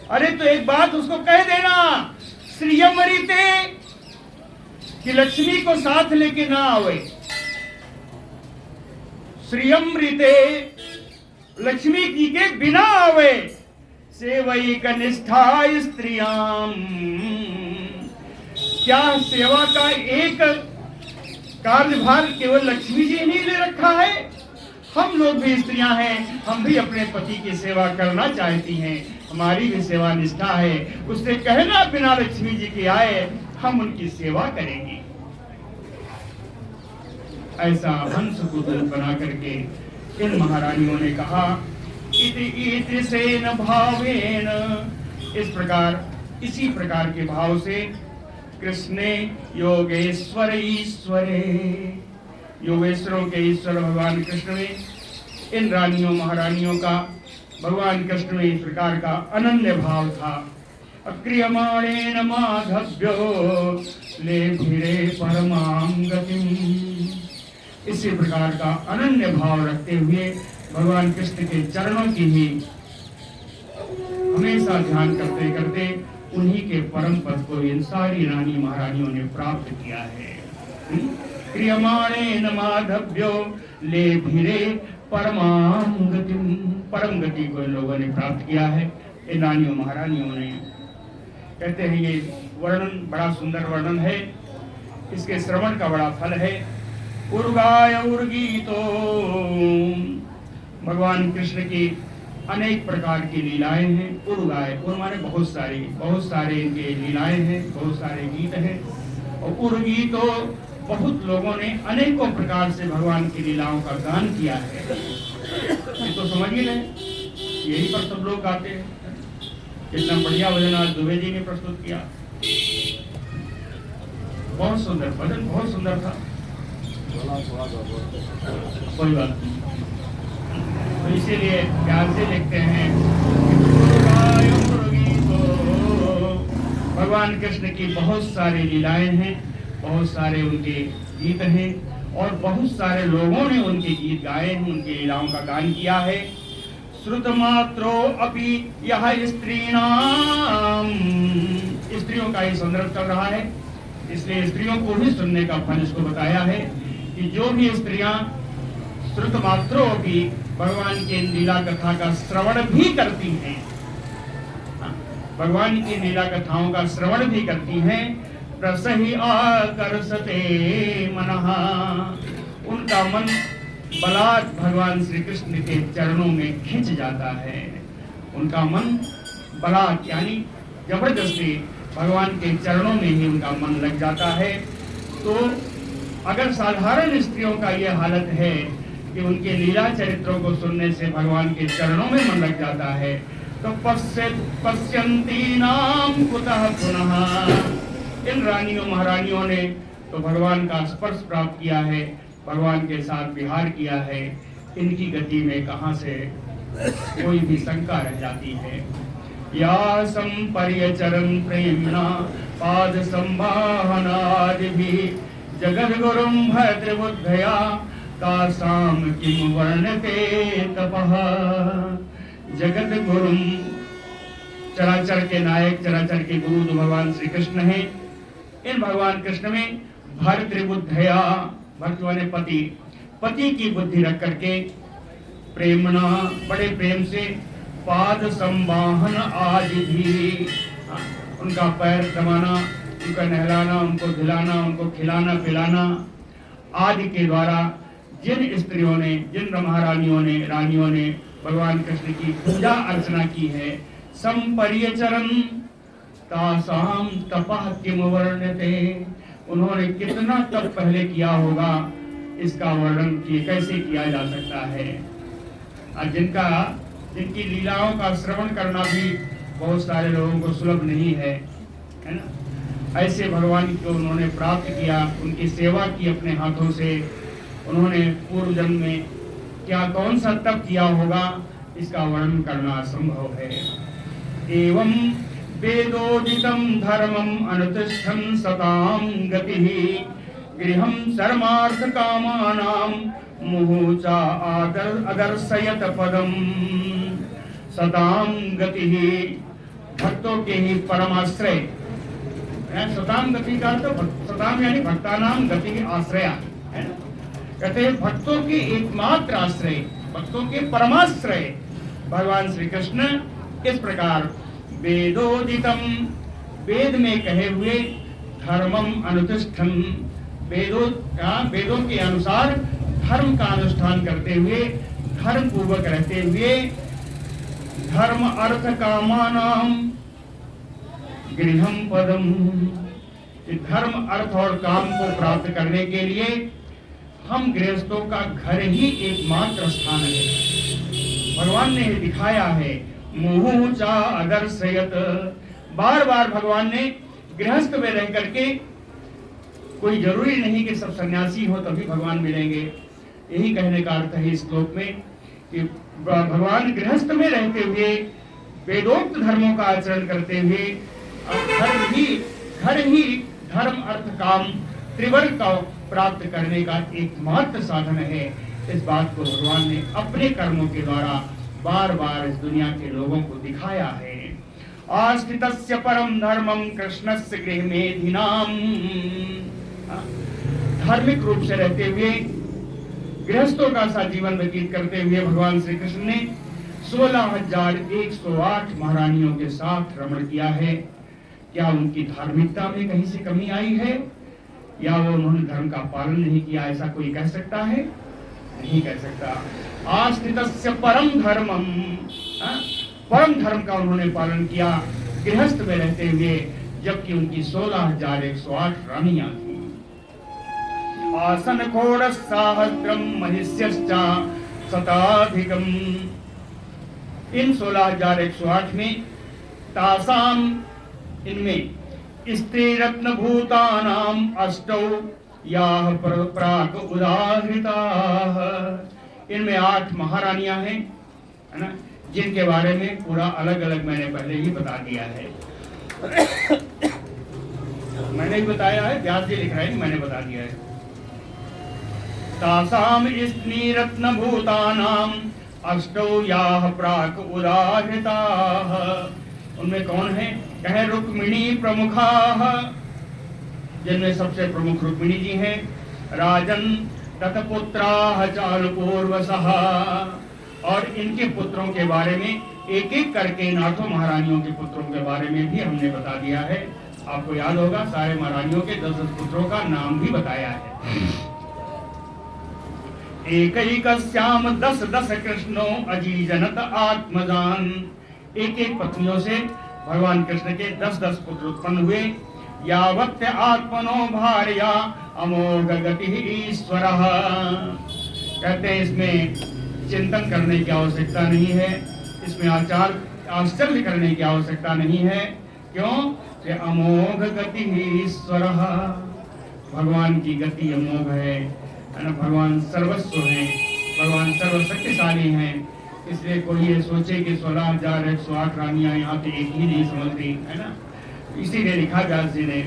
अरे तो एक बात उसको कह देना, श्रियम रीते, कि लक्ष्मी को साथ लेके ना आवे। श्रियम रीते, लक्ष्मी जी के बिना आवे। सेवई कनिष्ठा स्त्रियाम, क्या सेवा का एक कार्यभार केवल लक्ष्मी जी ने ले रखा है? हम लोग भी स्त्रियां हैं, हम भी अपने पति की सेवा करना चाहती हैं, हमारी भी सेवा निष्ठा है। उससे कहना बिना लक्ष्मी जी के आए हम उनकी सेवा करेंगे। ऐसा हंस को दूत बना करके इन महारानियों ने कहा इति इति सेन भावेन, इस प्रकार इसी प्रकार के भाव से कृष्णे योगेश्वर ईश्वरे, योगेश्वरों के ईश्वर भगवान कृष्ण में इन रानियों महारानियों का भगवान कृष्ण में इस प्रकार का अनन्य भाव था। अक्रियमाणेन माधव्यो लेभिरे परमां गतिम्, इसी प्रकार का अनन्य भाव रखते हुए भगवान कृष्ण के चरणों की ही हमेशा ध्यान करते करते उन्हीं के परम पद को इन सारी रानी महारानियों ने प्राप्त किया है। क्रियमाणेन माधव्यो लेभिरे परमां गतिम्, परम गति को इन लोगों ने प्राप्त किया है इन रानियों महारानियों ने। कहते हैं ये वर्णन बड़ा सुंदर वर्णन है, इसके श्रवण का बड़ा फल है। उर्गाय उर्गीतो, भगवान कृष्ण की अनेक प्रकार की लीलाएं हैं। उर्गाय, उर माने बहुत सारे इनके लीलाएं हैं, बहुत सारे गीत हैं। और उर्गीतो, बहुत लोगों ने अनेकों प्रकार से भगवान की लीलाओं का गान किया है। ये तो समझ ही रहे, यही पर सब लोग गाते हैं। कितना बढ़िया भजन आज दुबे जी ने प्रस्तुत किया, बहुत सुंदर भजन, बहुत सुंदर था। कोई बात नहीं, तो इसीलिए प्यार से लिखते हैं भगवान कृष्ण की बहुत सारी लीलाएं हैं, बहुत सारे उनके गीत हैं और बहुत सारे लोगों ने उनके गीत गाए हैं, उनकी लीलाओं का गान किया है। श्रुतमात्रो अपि यह स्त्रीणाम, स्त्रियों का ये संदर्भ चल रहा है, इसलिए स्त्रियों को भी सुनने का फल इसको बताया है कि जो भी स्त्रियां श्रुतमात्रो भी भगवान के लीला कथा का श्रवण भी करती हैं, भगवान की लीला कथाओं का श्रवण भी करती हैं, प्रसहि आकर्षते मनः, उनका मन बलात् भगवान श्री कृष्ण के चरणों में खिंच जाता है। उनका मन बलात् यानी जबरदस्ती भगवान के चरणों में ही उनका मन लग जाता है। तो अगर साधारण स्त्रियों का यह हालत है कि उनके लीला चरित्रों को सुनने से भगवान के चरणों में मन लग जाता है, तो पश्यन्ती नाम कुतः पुनः, इन रानियों महारानियों ने तो भगवान का स्पर्श प्राप्त किया है, भगवान के साथ विहार किया है, इनकी गति में कहां से कोई भी शंका रह जाती है। या संपर्यचरन् प्रेम्णा पाद संवाहनादिभिः जगद्गुरुं भद्रबुद्धया तासां किं वर्णते तपः। जगत गुरुं, चराचर के नायक, चराचर के गुरु तो भगवान श्री कृष्ण हैं। इन भगवान कृष्ण में भर्तृबुद्धया, भक्त माने पति, पति की बुद्धि रख करके प्रेमणा, बड़े प्रेम से, पाद संवाहन आदि भी, उनका पैर दबाना, उनका नहलाना, उनको धुलाना, उनको खिलाना पिलाना आदि के द्वारा जिन स्त्रियों ने, जिन महारानियों ने, रानियों ने भगवान कृष्ण की पूजा अर्चना की है, संपर्यचरन् तासाम तपः किम वर्ण्यते, उन्होंने कितना तप पहले किया होगा, इसका वर्णन कैसे किया जा सकता है। और जिनकी लीलाओं का श्रवण करना भी बहुत सारे लोगों को सुलभ नहीं है ना। ऐसे भगवान को उन्होंने प्राप्त किया, उनकी सेवा की अपने हाथों से, उन्होंने पूर्व जन्म में क्या कौन सा तप किया होगा, इसका वर्णन करना असंभव है। एवं वेदोदितं धर्मम् अनुतिष्ठन् सतां गतिः गृहं सर्मार्थ कामानां मुहुचा अदर्शयत पदम। सतां गतिः, भक्तों के ही परमाश्रय, सताम गति का अर्थ सताम यानी भक्तानाम गति आश्रय है ना। कहते हैं भक्तों के एकमात्र आश्रय, भक्तों के परमाश्रय भगवान श्री कृष्ण। इस प्रकार वेदोदितम, वेद में कहे हुए, धर्मम अनुतिष्ठन, वेदों के अनुसार धर्म का अनुष्ठान करते हुए, धर्म पूर्वक रहते हुए, धर्म अर्थ कामानाम गृहम पदम, धर्म अर्थ और काम को प्राप्त करने के लिए हम गृहस्थों का घर ही एकमात्र स्थान है। भगवान ने दिखाया है, मुहु चा अदर्शयत। बार बार भगवान ने गृहस्थ में रह करके, कोई जरूरी नहीं कि सब सन्यासी हो तभी भगवान मिलेंगे, यही कहने का अर्थ है इस श्लोक में कि भगवान गृहस्थ में रहते हुए वेदोक्त धर्मों का आचरण करते हुए घर ही धर्म अर्थ काम त्रिवर्ग का प्राप्त करने का एकमात्र साधन है। इस बात को भगवान ने अपने कर्मों के द्वारा बार बार इस दुनिया के लोगों को दिखाया है। आस्थितस्य परम धर्मम कृष्णस्य गृहमेधिनाम। धार्मिक रूप से रहते हुए गृहस्थों का सा जीवन व्यतीत करते हुए भगवान श्री कृष्ण ने 16,108 महारानियों के साथ रमण किया है। क्या उनकी धार्मिकता में कहीं से कमी आई है, या वो उन्होंने धर्म का पालन नहीं किया, ऐसा कोई कह सकता है? नहीं कह सकता। आस्थितस्य परम धर्मम, परम धर्म का उन्होंने पालन किया गृहस्थ में रहते हुए, जबकि उनकी 16,108 रानियां थी। आसन खोड़साहस्रम महिष्यश्चा शताधिकम। इन 16,108 में तासाम, इनमें स्त्री रत्न भूतानाम अष्टौ याह प्राक उदाहृताः। इनमें 8 महारानियां हैं, है ना, जिनके बारे में पूरा अलग अलग मैंने पहले ही बता दिया है। मैंने ही बताया है, व्यास जी लिख रहे हैं, मैंने बता दिया है। तासाम स्त्री रत्न भूतानाम अष्टौ याह प्राक उदाहृताः। उनमें कौन है? कहे रुक्मिणी प्रमुखाः, जिनमें सबसे प्रमुख रुक्मिणी जी हैं। राजन तत्पुत्राः चारुपूर्वसः। और इनके पुत्रों के बारे में एक एक करके 8 महारानियों के पुत्रों के बारे में भी हमने बता दिया है। आपको याद होगा, सारे महारानियों के 10 पुत्रों का नाम भी बताया है। एकैकस्याम 10 कृष्णो अजीजनत आत्मजान। एक एक पत्नियों से भगवान कृष्ण के 10 पुत्र उत्पन्न हुए। यावत् आत्मनो भार्या अमोघ गति ईश्वरः। कहते हैं इसमें चिंतन करने की आवश्यकता नहीं है, इसमें आश्चर्य करने की आवश्यकता नहीं है। क्यों? कि अमोघ गति ईश्वरः। भगवान की गति अमोघ है ना, भगवान सर्वस्व है, भगवान सर्वशक्तिशाली हैं। इसलिए कोई ये सोचे कि 16,108 रानियां यहाँ पे एक ही नहीं समझ रही, है ना। इसीलिए लिखा व्यास जी ने,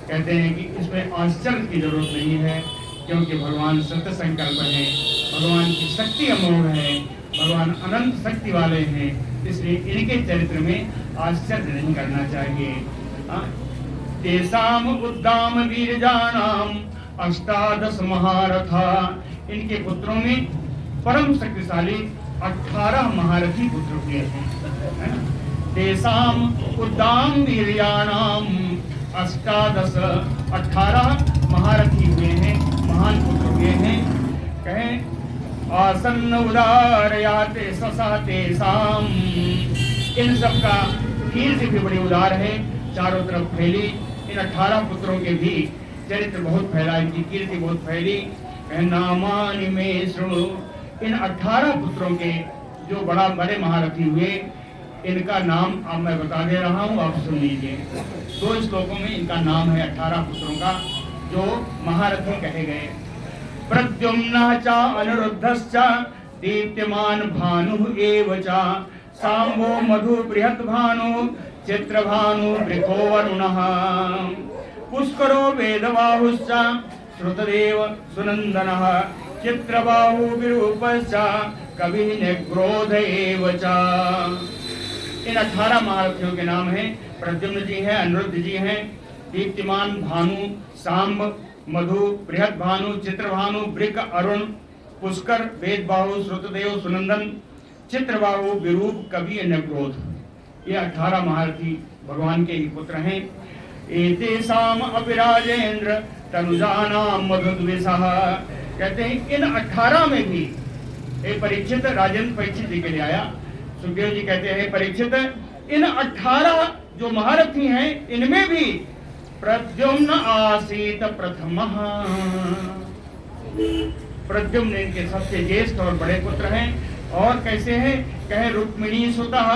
कहते हैं कि इसमें आश्चर्य की जरूरत नहीं है, क्योंकि भगवान सत्य संकल्प है, भगवान की शक्ति अमोघ है, भगवान अनंत शक्ति वाले हैं। इसलिए इनके चरित्र में आश्चर्य नहीं करना चाहिए। तेसाम उद्दाम वीरजानाम 18 महारथा। इनके पुत्रों में परम शक्तिशाली 18 महारथी पुत्र हुए हैं। तेसाम उद्दाम वीर्याणाम 18 महारथी हुए हैं, महान पुत्र हुए हैं। कहें आसन्न उदारयाते ससा तेसाम। इन सब का कीर्ति भी बड़ी उदार है, चारों तरफ फैली। इन 18 पुत्रों के भी चरित्र बहुत फैला, इनकी कीर्ति बहुत फैली। नामानि में सुनो। इन 18 पुत्रों के जो बड़े महारथी हुए, इनका नाम अब मैं बता दे रहा हूँ, आप सुन लीजिए। 2 श्लोकों में इनका नाम है 18 पुत्रों का जो महारथी कहे गए। प्रद्युम्नः च अनिरुद्धश्च दीप्यमान भानु एव च सांबो मधु बृहत् भानु चित्रभानु वृको वरुणः पुष्करो वेदबाहुश्च श्रुतदेव सुनंदनः चित्रबाहु विरूपश्च कवि निग्रोध एव च। इन 18 महारथियों के नाम हैं। प्रद्युम्न जी हैं, अनिरुद्ध जी हैं, दीप्तिमान भानु, सांब, मधु, बृहत् भानु, चित्रभानु, वृक, अरुण, पुष्कर, वेदबाहु, श्रुतदेव, सुनंदन, चित्रबाहु, विरूप, कवि, निग्रोध। ये 18 महारथी भगवान के ही पुत्र हैं। एतेषाम अपि राजेंद्र तनुजानाम मधुद्विषः। कहते हैं इन 18 में भी एक परीक्षित, राजेंद्र परीक्षित जी के लिए आया। सुखदेव जी कहते हैं परीक्षित, इन 18 जो महारथी हैं इनमें भी प्रद्युम्न आसीत प्रथमः। प्रद्युम्न इनके सबसे ज्येष्ठ और बड़े पुत्र हैं। और कैसे हैं? कहे रुक्मिणी सुतः,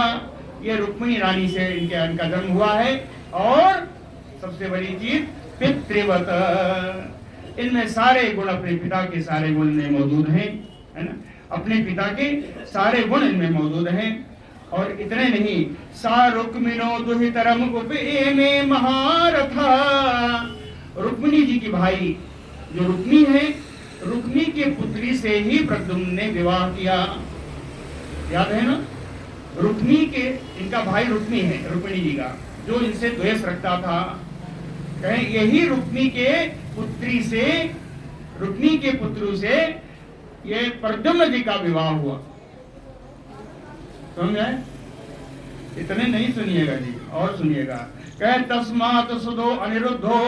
ये रुक्मिणी रानी से इनका जन्म हुआ है। और सबसे बड़ी चीज पितृवत, इनमें सारे गुण अपने पिता के सारे गुण में मौजूद हैं, है ना। अपने पिता के सारे गुण इनमें मौजूद हैं। और इतने नहीं, सा रुक्मिणो दुहितरम उपएमे महारथा, रुक्मिणी जी की भाई जो रुक्मी है, रुक्मी के पुत्री से ही प्रद्युम्न ने विवाह किया। याद है ना, रुक्मी के, इनका भाई रुक्मी है रुक्मिणी जी का, जो इनसे द्वेष रखता था। कहें यही रुक्मी के पुत्री से, रुक्मी के पुत्र से ये प्रद्युम्न जी का विवाह हुआ। समझ आए? इतने नहीं सुनिएगा जी, और सुनिएगा। कहे तस्मात् सुदो अनिरुद्धो,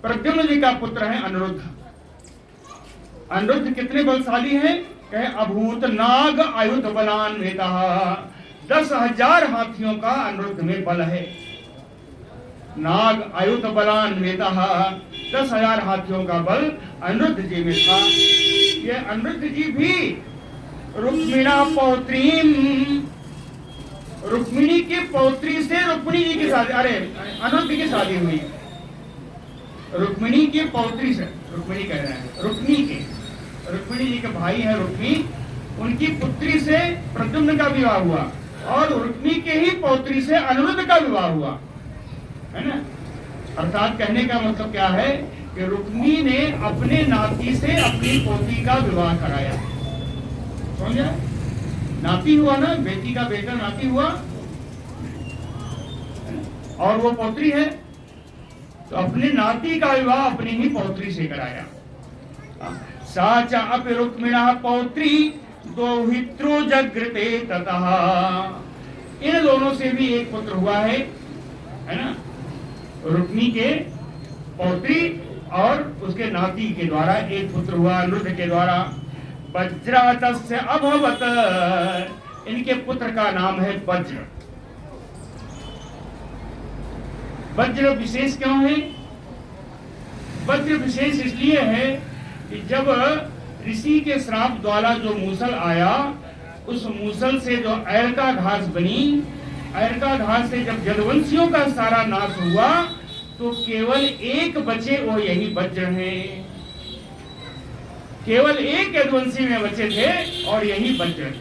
प्रद्युम्न जी का पुत्र है अनिरुद्ध। अनिरुद्ध कितने बलशाली हैं? कहे अभूत नाग आयुध बलान्वितः, 10,000 हाथियों का अनिरुद्ध में बल है। नाग आयुध बलान्वितः, 10,000 हाथियों का बल अनिरुद्ध जी में था। ये अनिरुद्ध जी भी रुक्मिणा पौत्रीम, रुक्मिणी की पौत्री से रुक्मिणी जी की शादी, अरे अनिरुद्ध की शादी हुई। रुक्मिणी की पौत्री से, रुक्मिणी कह रहे हैं, रुक्मिणी जी के भाई है रुक्मी, उनकी पुत्री से प्रद्युम्न का विवाह हुआ। और रुक्मी के ही पौत्री से अनिरुद्ध का विवाह हुआ, है ना। अर्थात कहने का मतलब क्या है कि रुक्मी ने अपने नाती से अपनी पोती का विवाह कराया। समझा? नाती हुआ ना, बेटी का बेटा नाती हुआ, और वो पौत्री है, तो अपने नाती का विवाह अपनी ही पौत्री से कराया। साचा अपि रुक्मिणः पौत्री दोहित्रो जगृते ततः, इन दोनों से भी एक पुत्र हुआ है ना, रुक्मी के पौत्री और उसके नाती के द्वारा एक पुत्र हुआ अनिरुद्ध के द्वारा। वज्रातस्य अभवत, इनके पुत्र का नाम है वज्र। वज्र विशेष क्यों है? वज्र विशेष इसलिए है कि जब ऋषि के श्राप द्वारा जो मूसल आया, उस मूसल से जो ऐरका घास बनी, ऐरका घास से जब यदुवंशियों का सारा नाश हुआ, तो केवल एक बचे, वो यही वज्र हैं। केवल एक यदुवंशी में बचे थे और यही वज्र।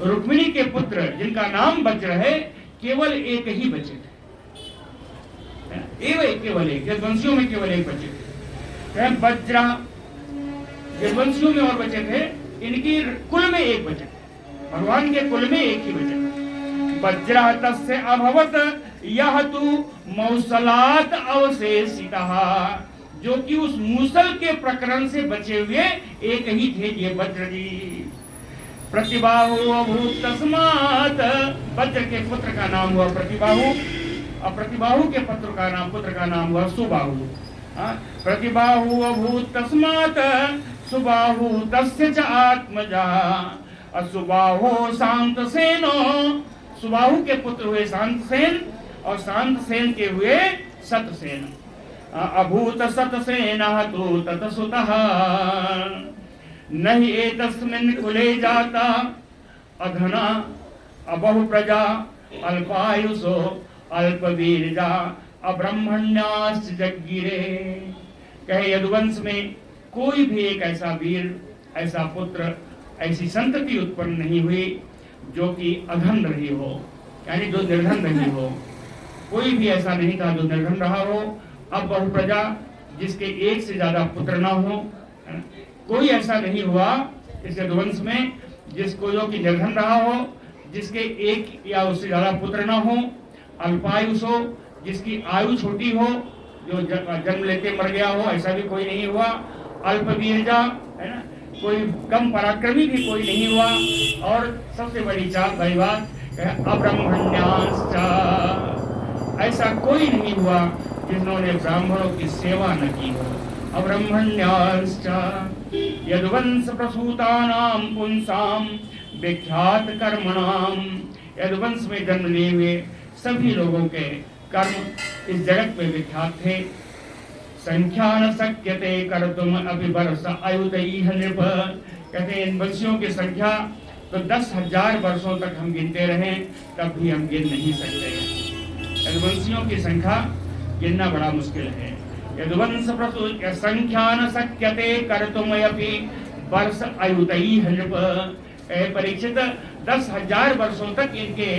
रुक्मिणी के पुत्र जिनका नाम वज्र है, केवल एक ही बचे थे, केवल एक, यदुवंशियों में केवल एक बचे थे। वज्र यदुवंशियों में और बचे थे, इनकी कुल में एक बचे, भगवान के कुल में एक ही बचे। वज्र तस्य अभवत यह तु मौसलात अवशेषितः, जो कि उस मूसल के प्रकरण से बचे हुए एक ही थे ये वज्र जी। प्रतिबाहु अभूत तस्मात्, वज्र के पुत्र का नाम हुआ प्रतिबाहु, और प्रतिबाहु के पुत्र का नाम हुआ सुबाहु। प्रतिबाहु अभूत तस्मात् सुबाहु तस्य च आत्मजा, असुबाहु शांतसेनो, सुबाहु के पुत्र हुए शांतसेन, और शांतसेन के हुए सतसेन। अभूत सतसेनः तु ततसुतः, नहि एतस्मिन् कुले जाता अधना अबहु प्रजा, अल्पायुषो अल्पवीर्या अब्रह्मण्याश्च जज्ञिरे। कहे यदुवंश में कोई भी एक ऐसा वीर, ऐसा पुत्र, ऐसी संतति उत्पन्न नहीं हुई जो कि अधन रही हो, यानी जो निर्धन रही हो। कोई भी ऐसा नहीं था जो निर्धन रहा हो। अब बहु प्रजा, जिसके एक से ज्यादा पुत्र ना हो, कोई ऐसा नहीं हुआ इस यदुवंश में जिसको जो कि निर्धन रहा हो, जिसके एक या उससे ज्यादा पुत्र ना हो। अल्पायुष हो, जिसकी आयु छोटी हो, जो जन्म लेते मर गया हो, ऐसा भी कोई नहीं हुआ। अल्पवीर्जा, है ना, कोई कम पराक्रमी भी कोई नहीं हुआ। और सबसे बड़ी बड़ी बात, अब्रह्मण्याश्च, ऐसा कोई नहीं हुआ जिन्होंने ब्राह्मणों की सेवा न की हो। अब्रह्मण्याश्च यदुवंश प्रसूतानां पुंसां विख्यात कर्मणाम, यदुवंश में जन्म लिए हुए सभी लोगों के कर्म इस जगत में विख्यात थे। संख्या न शक्यते कर्तुम अपि वर्ष आयुतैः नृप। कहते हैं इन वंशियों की संख्या तो 10,000 वर्षों तक हम गिनते रहें तब भी हम गिन नहीं सकते। इन वंशियों की संख्या गिनना बड़ा मुश्किल है। यदुवंश प्रसु संख्या न शक्यते कर्तुम अपि वर्ष आयुतैः नृप। परीक्षित 10,000 वर्षों तक इनके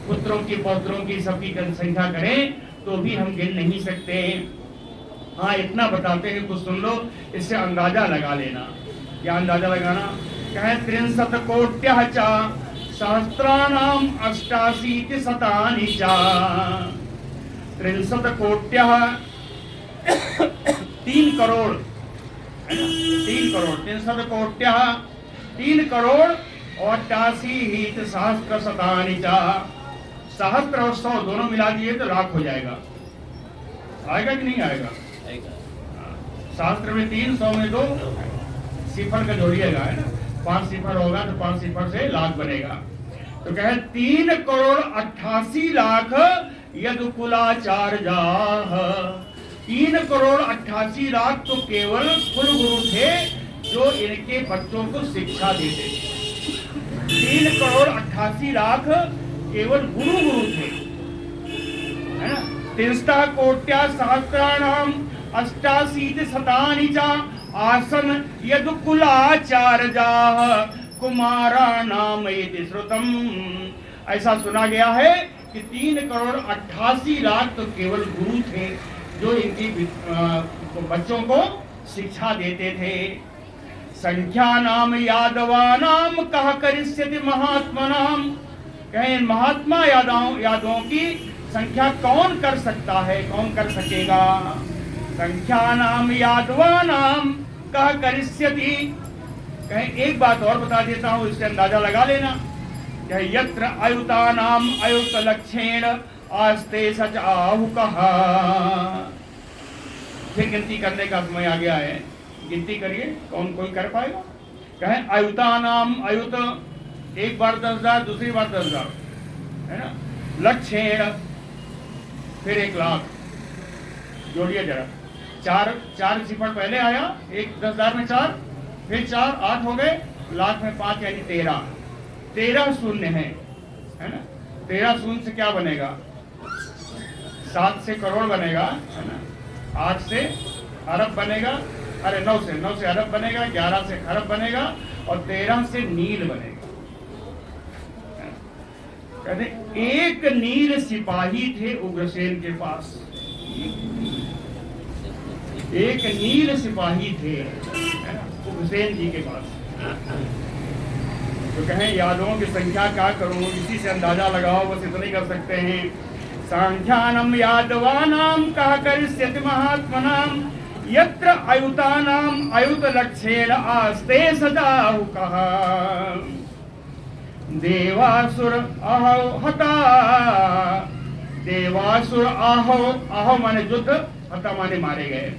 पुत्रों की पौत्रों की सबकी जनसंख्या करें तो भी हम गिन नहीं सकते। हाँ, इतना बताते हैं, कुछ सुन लो, इससे अंदाजा लगा लेना। क्या अंदाजा लगाना? कहे 63 कोट्यः च सहस्राणाम 88 शतानि च। 63 कोट्यः 3 करोड़, 3 करोड़, 63 कोट्यः 3 करोड़ 88 सहस्त्र शतानि च। सहस्त्र और 100 दोनों मिला दिए तो लाख हो जाएगा। आएगा कि नहीं आएगा? शास्त्र में 3, 100 में 2, सिफर का जोड़िएगा, है ना। 5 सिफर होगा तो 5 सिफर से लाख बनेगा। तो कहे 3 करोड़ 88 लाख यदुकुलाचार्या। 3 करोड़ 88 लाख तो केवल कुल गुरु थे जो इनके बच्चों को शिक्षा देते थे। 3 करोड़ 88 लाख केवल गुरु थे, है ना। 300 कोट्या सहस्राणाम 88 शतानि च आसन यदुकुलाचार्याः कुमाराणाम इति श्रुतम्। ऐसा सुना गया है कि 3 करोड़ 88 लाख तो केवल गुरु थे जो इनकी बच्चों को शिक्षा देते थे। संख्या नाम यादवानाम कह करिष्यति महात्मनाम। कहें महात्मा यादवों की संख्या कौन कर सकता है, कौन कर सकेगा? संख्या नाम यादवानाम कह करिष्यति। कहें एक बात और बता देता हूं, इससे अंदाजा लगा लेना। यत्र आयुतानाम आयुत लक्षेण आस्ते सच आहुकः। फिर गिनती करने का समय आ गया है, गिनती करिए, कौन कोई कर पाएगा? कहें आयुतानाम आयुत, एक बार 10,000, दूसरी बार 10,000, है ना। लक्षेण, फिर 1 लाख, जोड़िए जरा। 4 सिफर पहले आया, 10,000 में 4, फिर 4, 8 हो गए, लाख में 5 यानी 13। 13 शून्य है ना। 13 शून्य से क्या बनेगा? 7 से करोड़ बनेगा, है ना। 8 से अरब बनेगा, अरे 9 से अरब बनेगा, 11 से खरब बनेगा और 13 से नील बनेगा। कहते एक नील सिपाही थे उग्रसेन के पास, एक नील सिपाही थे उग्रसेन जी के पास। तो कहें यादवों की संख्या क्या करूं, इसी से अंदाजा लगाओ, बस इतना ही कर सकते हैं। सांख्यानम यादवानाम कह करिष्यति महात्मनाम यत्र आयुतानाम आयुत लक्षेण आस्ते सदाहुकः। देवासुर अहो हता। देवासुर अहो माने युद्ध, हता माने मारे गए।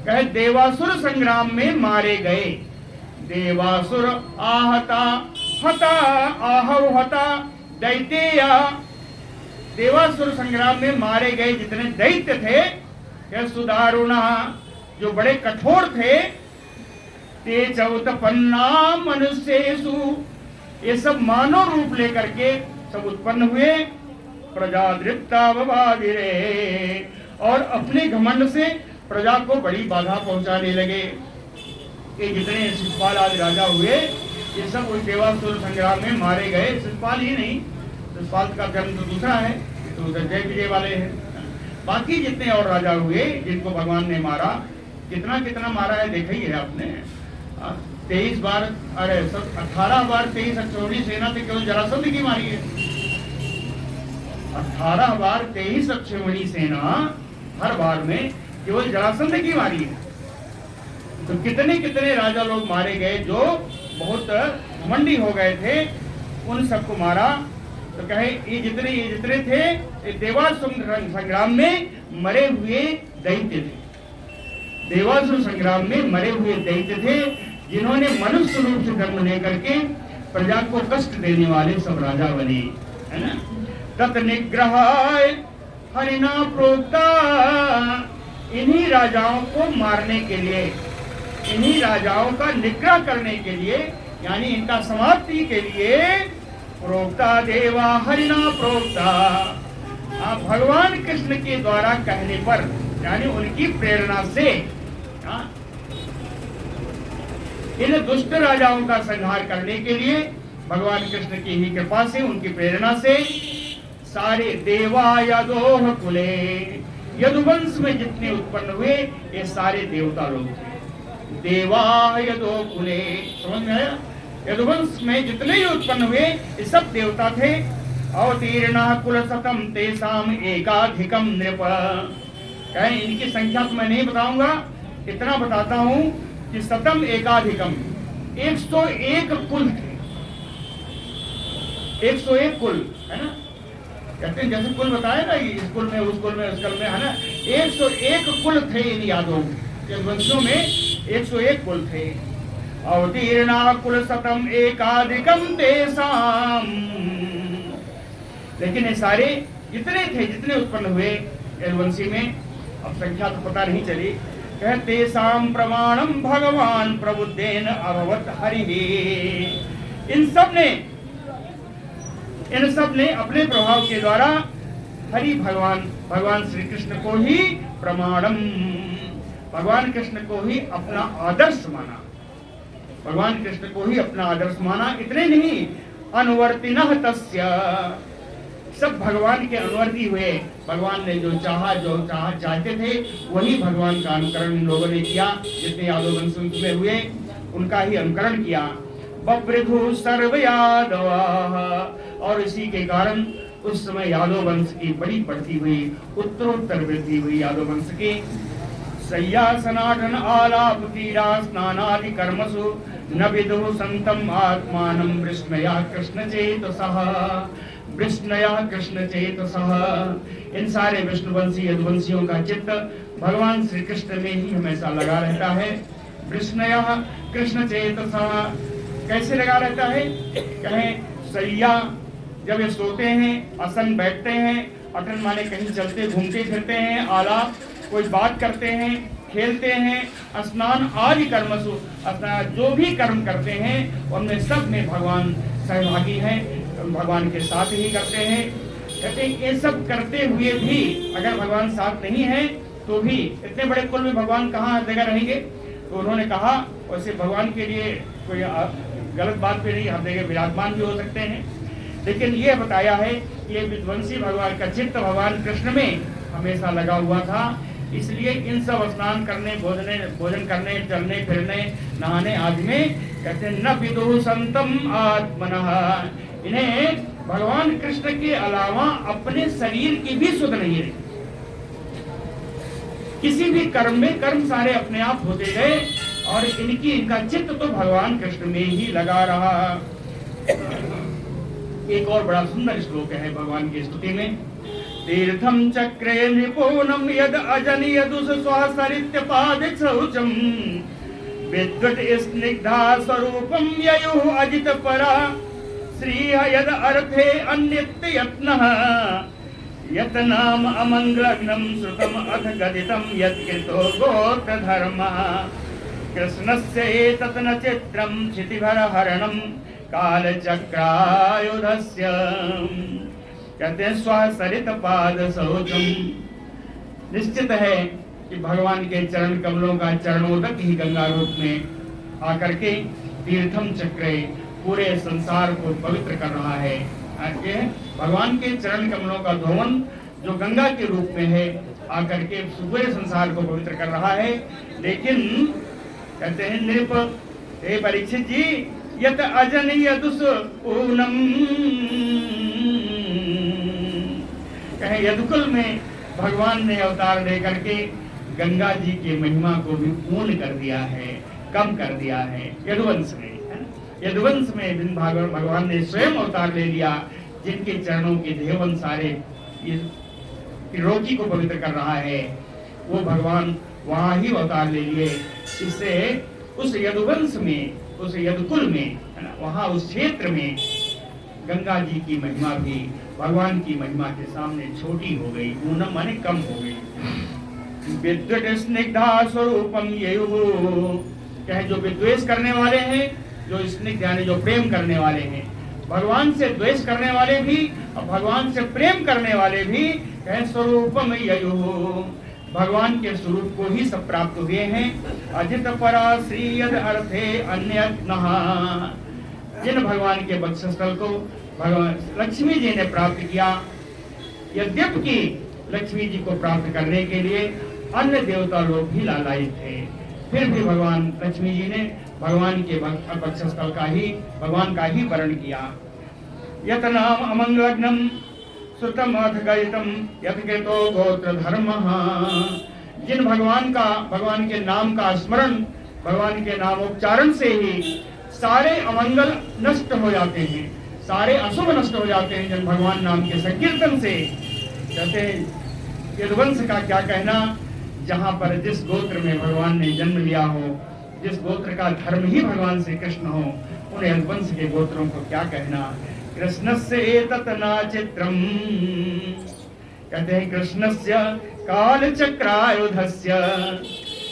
कहे देवासुर संग्राम में मारे गए। देवासुर आहता हता आहव हता दैत्या। देवासुर संग्राम में मारे गए जितने दैत्य थे, क्या सुदारुणा, जो बड़े कठोर थे। ते चौतपन्ना मनुष्येषु, ये सब मानव रूप लेकर के सब उत्पन्न हुए। प्रजादृप्ता बवादिरे, और अपने घमंड से प्रजा को बड़ी बाधा पहुंचाने लगे। ये जितने शिशुपाल आदि राजा हुए, ये सब उस देवासुर संग्राम में मारे गए। शिशुपाल ही नहीं, शिशुपाल का जन्म तो दूसरा है, तो जय विजय वाले हैं। बाकी जितने और राजा हुए जिनको भगवान ने मारा, कितना कितना मारा है देखा ही है आपने। 23 बार, अरे 18 बार 23 अक्षौहिणी सेना से केवल जरासंध की मारी है। 18 बार 23 अक्षौहिणी सेना हर बार में केवल जरासंध की मारी है। तो कितने कितने राजा लोग मारे गए जो बहुत घमंडी हो गए थे, उन सबको मारा। तो कहे ये जितने थे, ये देवासुर संग्राम में मरे हुए दैत्य थे। देवासुर संग्राम में मरे हुए दैत्य थे, जिन्होंने मनुष्य रूप से जन्म लेकर के प्रजा को कष्ट देने वाले सब राजा बने, है ना। तत् निग्रहाय हरिना प्रोक्ता। इन्हीं राजाओं को मारने के लिए, इन्हीं राजाओं का निग्रह करने के लिए, यानी इनका समाप्ति के लिए प्रोक्ता देवा हरिना प्रोक्ता, भगवान कृष्ण के द्वारा कहने पर, यानी उनकी प्रेरणा से इन दुष्ट राजाओं का संहार करने के लिए भगवान कृष्ण की ही कृपा से, उनकी प्रेरणा से सारे देवा यदोह कुले, यदुवंश में जितने उत्पन्न हुए ये सारे देवता लोग थे। देवा यदो कुले, समझ में आया? यदुवंश में जितने ही उत्पन्न हुए ये सब देवता थे। अवतीर्णा कुल सतम तेसाम एकाधिकम नृप, कहें इनकी संख्या तो मैं नहीं बताऊंगा, इतना बताता हूं कि सतम एकाधिकम 101 कुल थे। 101 कुल है ना, कहते हैं जैसे कुल बताया ना, इस कुल में उस कुल में उस कुल में, है ना। 101 कुल थे इन यादों के वंशों में, 101 कुल थे। अवतीर्णा कुल सतम एकाधिकम तेसाम, लेकिन ये सारे जितने थे, जितने उत्पन्न हुए यदुवंशी में, अब संख्या तो पता नहीं चली। कहते साम प्रमाणम भगवान प्रबुद्धेन अभवत हरि, इन सब ने अपने प्रभाव के द्वारा हरि भगवान श्री कृष्ण को ही प्रमाणम, भगवान कृष्ण को ही अपना आदर्श माना, भगवान कृष्ण को ही अपना आदर्श माना। इतने नहीं, अनुवर्तिनः तस्य, सब भगवान के अनुवर्ती हुए। भगवान ने जो चाहते थे वही भगवान का अनुकरण इन लोगों ने किया। जितने यादव वंश में हुए उनका ही अनुकरण किया। बवृधु सर्व यादव, और इसी के कारण उस समय यादव वंश की बड़ी बढ़ती हुई, उत्तरोत्तर वृद्धि हुई यादव वंश की। सय्यासनाटन आलाप तीरा स्नानादि कर्मसु न विदुः संतम आत्मानं वृष्णया कृष्ण चेतसः, वृष्णया कृष्ण चेतसः। इन सारे विष्णुवंशी यदुवंशियों का चित्त भगवान श्री कृष्ण में ही हमेशा लगा रहता है। वृष्णया कृष्ण चेतसः, कैसे लगा रहता है? कहें सैया, जब ये सोते हैं, आसन बैठते हैं, अटन माने कहीं चलते घूमते फिरते हैं, आलाप कोई बात करते हैं, खेलते हैं, स्नान आदि कर्मसु, जो भी कर्म करते हैं उनमें सब में भगवान सहभागी हैं, भगवान के साथ ही करते हैं। कहते हैं ये सब करते हुए भी अगर भगवान साथ नहीं है तो भी इतने बड़े कुल में भगवान कहाँ जगह रहेंगे? तो उन्होंने कहा वैसे भगवान के लिए कोई गलत बात भी नहीं, हर जगह विराजमान भी हो सकते हैं, लेकिन ये बताया है कि ये विध्वंसी भगवान का चित्त भगवान कृष्ण में हमेशा लगा हुआ था। इसलिए इन सब स्नान करने, भोजन करने, चलने फिरने, नहाने आदि में कहते हैं न विदुः संतम आत्मनः, इन्हें भगवान कृष्ण के अलावा अपने शरीर की भी सुध नहीं रही। किसी भी कर्म में कर्म सारे अपने आप होते गए और इनका चित्त तो भगवान कृष्ण में ही लगा रहा। एक और बड़ा सुंदर श्लोक है भगवान की स्तुति में। तीर्थम चक्रे निपुणम यद अजनि यदुस स्वासरित्यपादिक शौचम विद्वत स्निग्धा स्वरूपम ययुः अजित परा श्रीह यद अर्थे अन्यत्य यत्नः यत नाम अमंगलग्नम श्रुतम अथ गदितम यत् कृतो गोत्र धर्मः कृष्णस्य एतत् न चित्रम क्षितिभर हरणम काल चक्रायुधस्य। कहते हैं स्वसरित पाद शौचम, निश्चित है कि भगवान के चरण कमलों का चरणोदक ही गंगा रूप में आकर के तीर्थम चक्रे पूरे संसार को पवित्र कर रहा है। भगवान के चरण कमलों का धोवन जो गंगा के रूप में है आकर के पूरे संसार को पवित्र कर रहा है। लेकिन कहते हैं नृप, हे परीक्षित जी, यत अजन यदुस पूनम, कहे यदुकुल में भगवान ने अवतार लेकर के गंगा जी की महिमा को भी पूर्ण कर दिया है, कम कर दिया है। यदुवंश में, यदुवंश में भगवान ने स्वयं अवतार ले लिया, जिनके चरणों के देवन सारे रोगी को पवित्र कर रहा है, वो भगवान वहां ही अवतार ले लिए। इससे उस यदुवंश में, उस यदुकुल में, वहां उस क्षेत्र में गंगा जी की महिमा भी भगवान की महिमा के सामने छोटी हो गई, पूनम माने कम हो गई। विद्युत स्निग्धा स्वरूपम ययुः, कहे जो विद्वेष करने वाले हैं, जो स्निग्ध यानी जो प्रेम करने वाले हैं, भगवान से द्वेष करने वाले भी और भगवान से प्रेम करने वाले भी, कहे स्वरूपम ययुः, भगवान के स्वरूप को ही सब प्राप्त हुए हैं। अजित परा श्री यद अर्थे अन्यत्नः, जिन भगवान के वक्षस्थल को भगवान लक्ष्मी जी ने प्राप्त किया, यद्यपि लक्ष्मी जी को प्राप्त करने के लिए अन्य देवता लोग भी लालायित थे, फिर भी भगवान लक्ष्मी जी ने भगवान के वक्षस्थल का ही, भगवान का ही वर्ण किया। यत नाम अमंगलग्नम श्रुतम अथ गयितम यत कृतो गोत्र धर्मः, जिन भगवान का, भगवान के नाम का स्मरण, भगवान के नामोच्चारण से ही सारे अमंगल नष्ट हो जाते हैं, सारे अशुभ नष्ट हो जाते हैं। जिन भगवान नाम के संकीर्तन से, कहते यदुवंश का क्या कहना, जहाँ पर जिस गोत्र में भगवान ने जन्म लिया हो, जिस गोत्र का धर्म ही भगवान श्री कृष्ण हो, उन यदुवंश के गोत्रों को क्या कहना। कृष्णस्य एतत् न चित्रम, कहते हैं कृष्णस्य कालचक्रायुधस्य,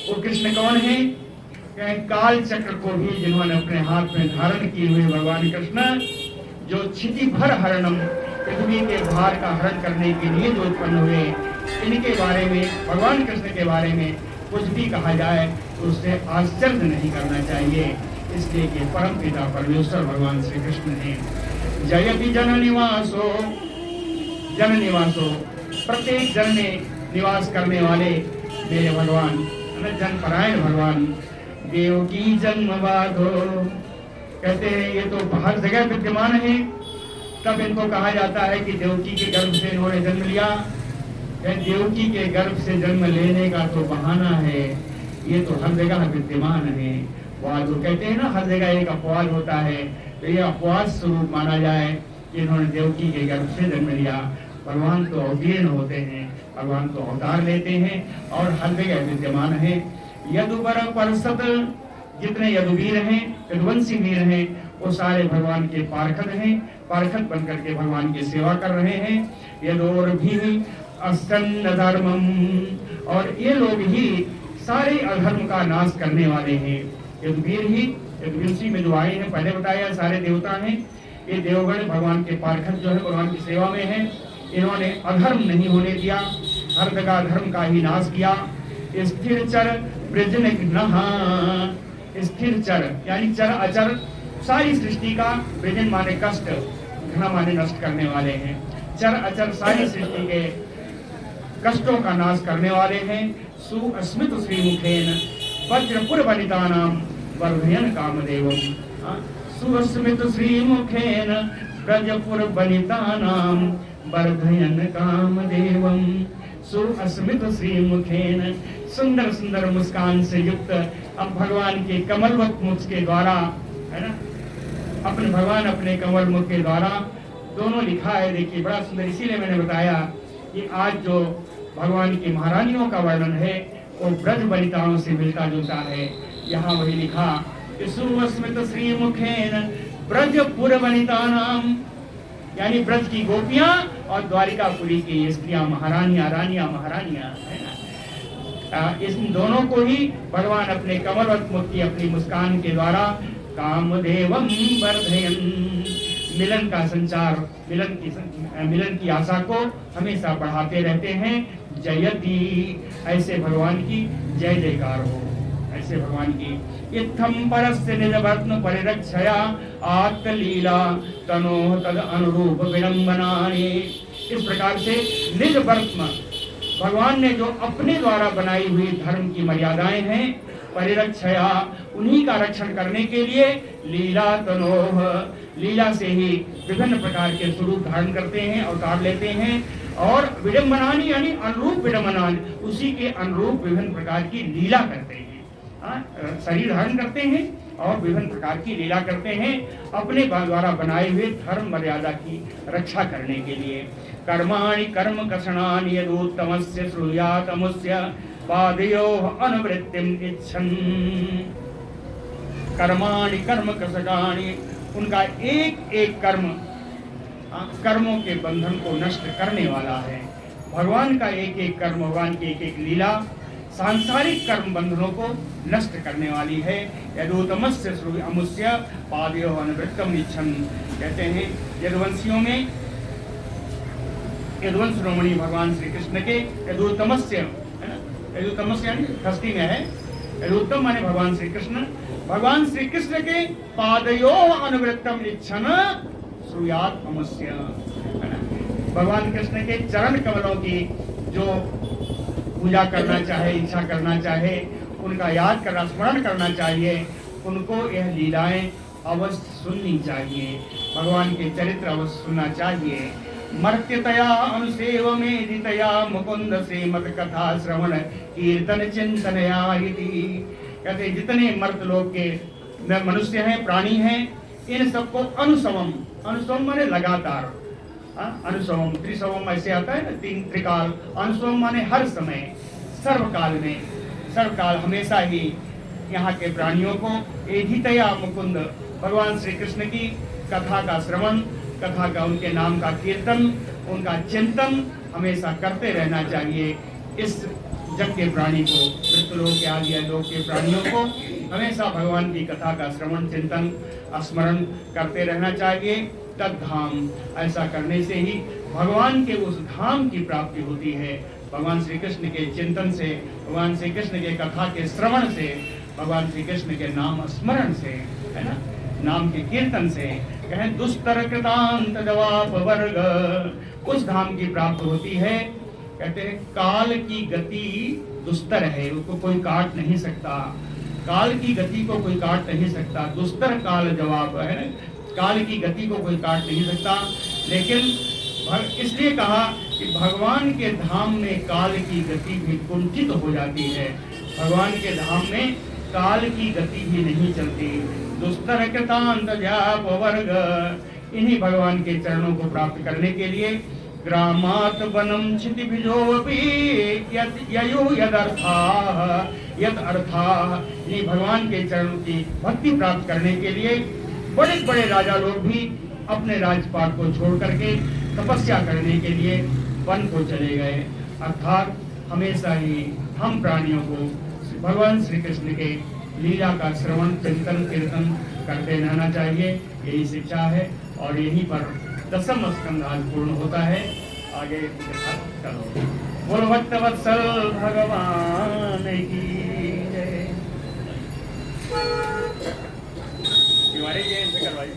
वो कृष्ण कौन है, काल चक्र को भी जिन्होंने अपने हाथ में धारण किए हुए भगवान कृष्ण, जो क्षिति भर हरणम, पृथ्वी के भार का हरण करने के लिए जो उत्पन्न हुए, इनके बारे में, भगवान कृष्ण के बारे में कुछ भी कहा जाए तो उससे आश्चर्य नहीं करना चाहिए, इसलिए कि परम पिता परमेश्वर भगवान श्री कृष्ण हैं। जयति जन निवासो, जन निवासो, प्रत्येक जन में निवास करने वाले मेरे भगवान, जन परायण भगवान। देवकी जन्म बाधो, कहते हैं ये तो हर जगह विद्यमान है, तब इनको कहा जाता है कि देवकी के गर्भ से इन्होंने जन्म लिया। देवकी के गर्भ से जन्म लेने का तो बहाना है, ये तो हर जगह विद्यमान है। वह जो कहते हैं ना हर जगह एक अपवाद होता है, तो ये अपवाद स्वरूप माना जाए कि इन्होंने देवकी के गर्भ से जन्म लिया। भगवान तो अवतीर्ण होते हैं, भगवान तो अवतार लेते हैं और हर जगह विद्यमान है। यदुवर परसत, जितने यदुवीर हैं, यदुवंशी वीर हैं, वो सारे भगवान के पार्षद हैं, पार्षद बनकर के भगवान की सेवा कर रहे हैं। यदोर भी अस्तन्न धर्मम, और ये लोग ही सारे अधर्म का नाश करने वाले हैं। यदुवीर ही, यदुवंशी में जो आए हैं, पहले बताया सारे देवता हैं, ये देवगण भगवान के पार्षद जो है भगवान की सेवा में है। इन्होंने अधर्म नहीं होने दिया, हर जगह धर्म का ही नाश किया। स्थिर चर वृजन घ्नः, स्थिर चर यानी चर अचर, सारी सृष्टि का, वृजन माने कष्ट, घ्न माने नष्ट करने वाले हैं। चर अचर सारी सृष्टि के कष्टों का नाश करने वाले हैं। सुस्मित श्रीमुखेन वज्रपुर वनितानाम वर्धयन कामदेवम, सुस्मित श्रीमुखेन ब्रजपुर वनितानाम वर्धयन कामदेवम। सुस्मित श्रीमुखेन, सुंदर सुंदर मुस्कान से युक्त, अब भगवान के कमलवत मुख के द्वारा, है ना, अपने भगवान अपने कमल मुख के द्वारा दोनों लिखा है। देखिए बड़ा सुंदर, इसीलिए मैंने बताया कि आज जो भगवान की महारानियों का वर्णन है वो ब्रज वनिताओं से मिलता जुलता है। यहाँ वही लिखा कि सुस्मित श्रीमुखेन ब्रजपुर वनितानाम, यानी ब्रज की गोपियां और द्वारिकापुरी की स्त्रियां, महारानियां, रानियां, महारानियां, है ना, इन दोनों को ही भगवान अपने कमलवत मुख की अपनी मुस्कान के द्वारा कामदेवम वर्धयन, मिलन का संचार, मिलन की आशा को हमेशा बढ़ाते रहते हैं। जयति, ऐसे भगवान की जय जयकार हो, ऐसे भगवान की। इत्थम परस्य निजवर्त्म परिरक्षया आत्मलीला तनोह तद अनुरूप विडंबनानि, इस प्रकार से निज वर्त्म, भगवान ने जो अपने द्वारा बनाई हुई धर्म की मर्यादाएं हैं, परिरक्षया, उन्हीं का रक्षण करने के लिए, लीला तनोह, लीला से ही विभिन्न प्रकार के स्वरूप धारण करते हैं, अवतार लेते हैं, और विडंबनानी यानी अनुरूप विडंबनानी, उसी के अनुरूप विभिन्न प्रकार की लीला करते हैं। शरीर धारण करते हैं और विभिन्न प्रकार की लीला करते हैं, अपने द्वारा बनाए हुए धर्म मर्यादा की रक्षा करने के लिए। कर्माणि कर्म कषणानि यदुत्तमस्य श्रूयातमुस्य पादयोः अनुवृत्तिम इच्छन्, कर्माणि कर्म कषणानि, उनका एक एक कर्म कर्मों के बंधन को नष्ट करने वाला है। भगवान का एक एक कर्म, भगवान की एक एक लीला सांसारिक कर्म बंधनों को नष्ट करने वाली है। यदुतमस्य श्रुति अमुष्य पादयो अनुवृत्तम इच्छन। कहते हैं यदुवंशियों में यदुवंश शिरोमणि भगवान श्री कृष्ण के यदुतमस्य, है ना, यदुतमस्य यानी षष्ठी में है, यदुत्तम माने भगवान श्री कृष्ण, भगवान श्री कृष्ण के पादयो अनुवृत्तम इच्छन श्रुयात अमुष्य, है ना। भगवान कृष्ण के चरण कमलों की जो पूजा करना चाहे, इच्छा करना चाहे, उनका याद करना, स्मरण करना चाहिए, उनको यह लीलाएं अवश्य सुननी चाहिए, भगवान के चरित्र अवश्य सुनना चाहिए। मर्त्यतया अनुसेव मेदितया मुकुंद से मत कथा श्रवण कीर्तन चिंतनया इति। कहते जितने मर्त लोक के मनुष्य हैं, प्राणी हैं, इन सबको अनुसवम, अनुसवम माने लगातार, अनुसवम त्रिसवम ऐसे आता है ना, तीन त्रिकाल, अनुसवम माने हर समय, सर्वकाल में, सर्वकाल हमेशा ही यहाँ के प्राणियों को एधितया मुकुंद, भगवान श्री कृष्ण की कथा का श्रवण, कथा का, उनके नाम का कीर्तन, उनका चिंतन हमेशा करते रहना चाहिए। इस जग के प्राणी को, मृत्युलोक के आदि लोक के प्राणियों को हमेशा भगवान की कथा का श्रवण, चिंतन, स्मरण करते रहना चाहिए। तद धाम, ऐसा करने से ही भगवान के उस धाम की प्राप्ति होती है। भगवान श्री कृष्ण के चिंतन से, भगवान श्री कृष्ण के कथा के श्रवण से, भगवान श्री कृष्ण के नाम स्मरण से, है ना, नाम के कीर्तन से, कहें दुस्तर कृतांत जवाब वर्ग, उस धाम की प्राप्त होती है। कहते हैं काल की गति दुस्तर है, उसको कोई काट नहीं सकता, काल की गति को कोई काट नहीं सकता। दुस्तर काल जवाब है, काल की गति को कोई काट नहीं सकता। लेकिन इसलिए कहा कि भगवान के धाम में काल की गति भी कुंठित हो जाती है, भगवान के धाम में काल की गति भी नहीं चलती। दुस्तर कृतांत जाप वर्ग, इन्हीं भगवान के चरणों को प्राप्त करने के लिए ग्रामात वनम क्षितिभिजोऽपि ययु यदर्था यद अर्था, इन्हीं भगवान के चरणों की भक्ति प्राप्त करने के लिए बड़े बड़े राजा लोग भी अपने राजपाट को छोड़ करके तपस्या करने के लिए वन को चले गए। अर्थात हमेशा ही हम प्राणियों को भगवान श्री कृष्ण के लीला का श्रवण, चिंतन, कीर्तन करते रहना चाहिए, यही शिक्षा है। और यहीं पर दसम स्कंध आज पूर्ण होता है। आगे चलो, बोल भक्त वत्सल भगवान की जय। तिवारी जी इनसे करवाइए।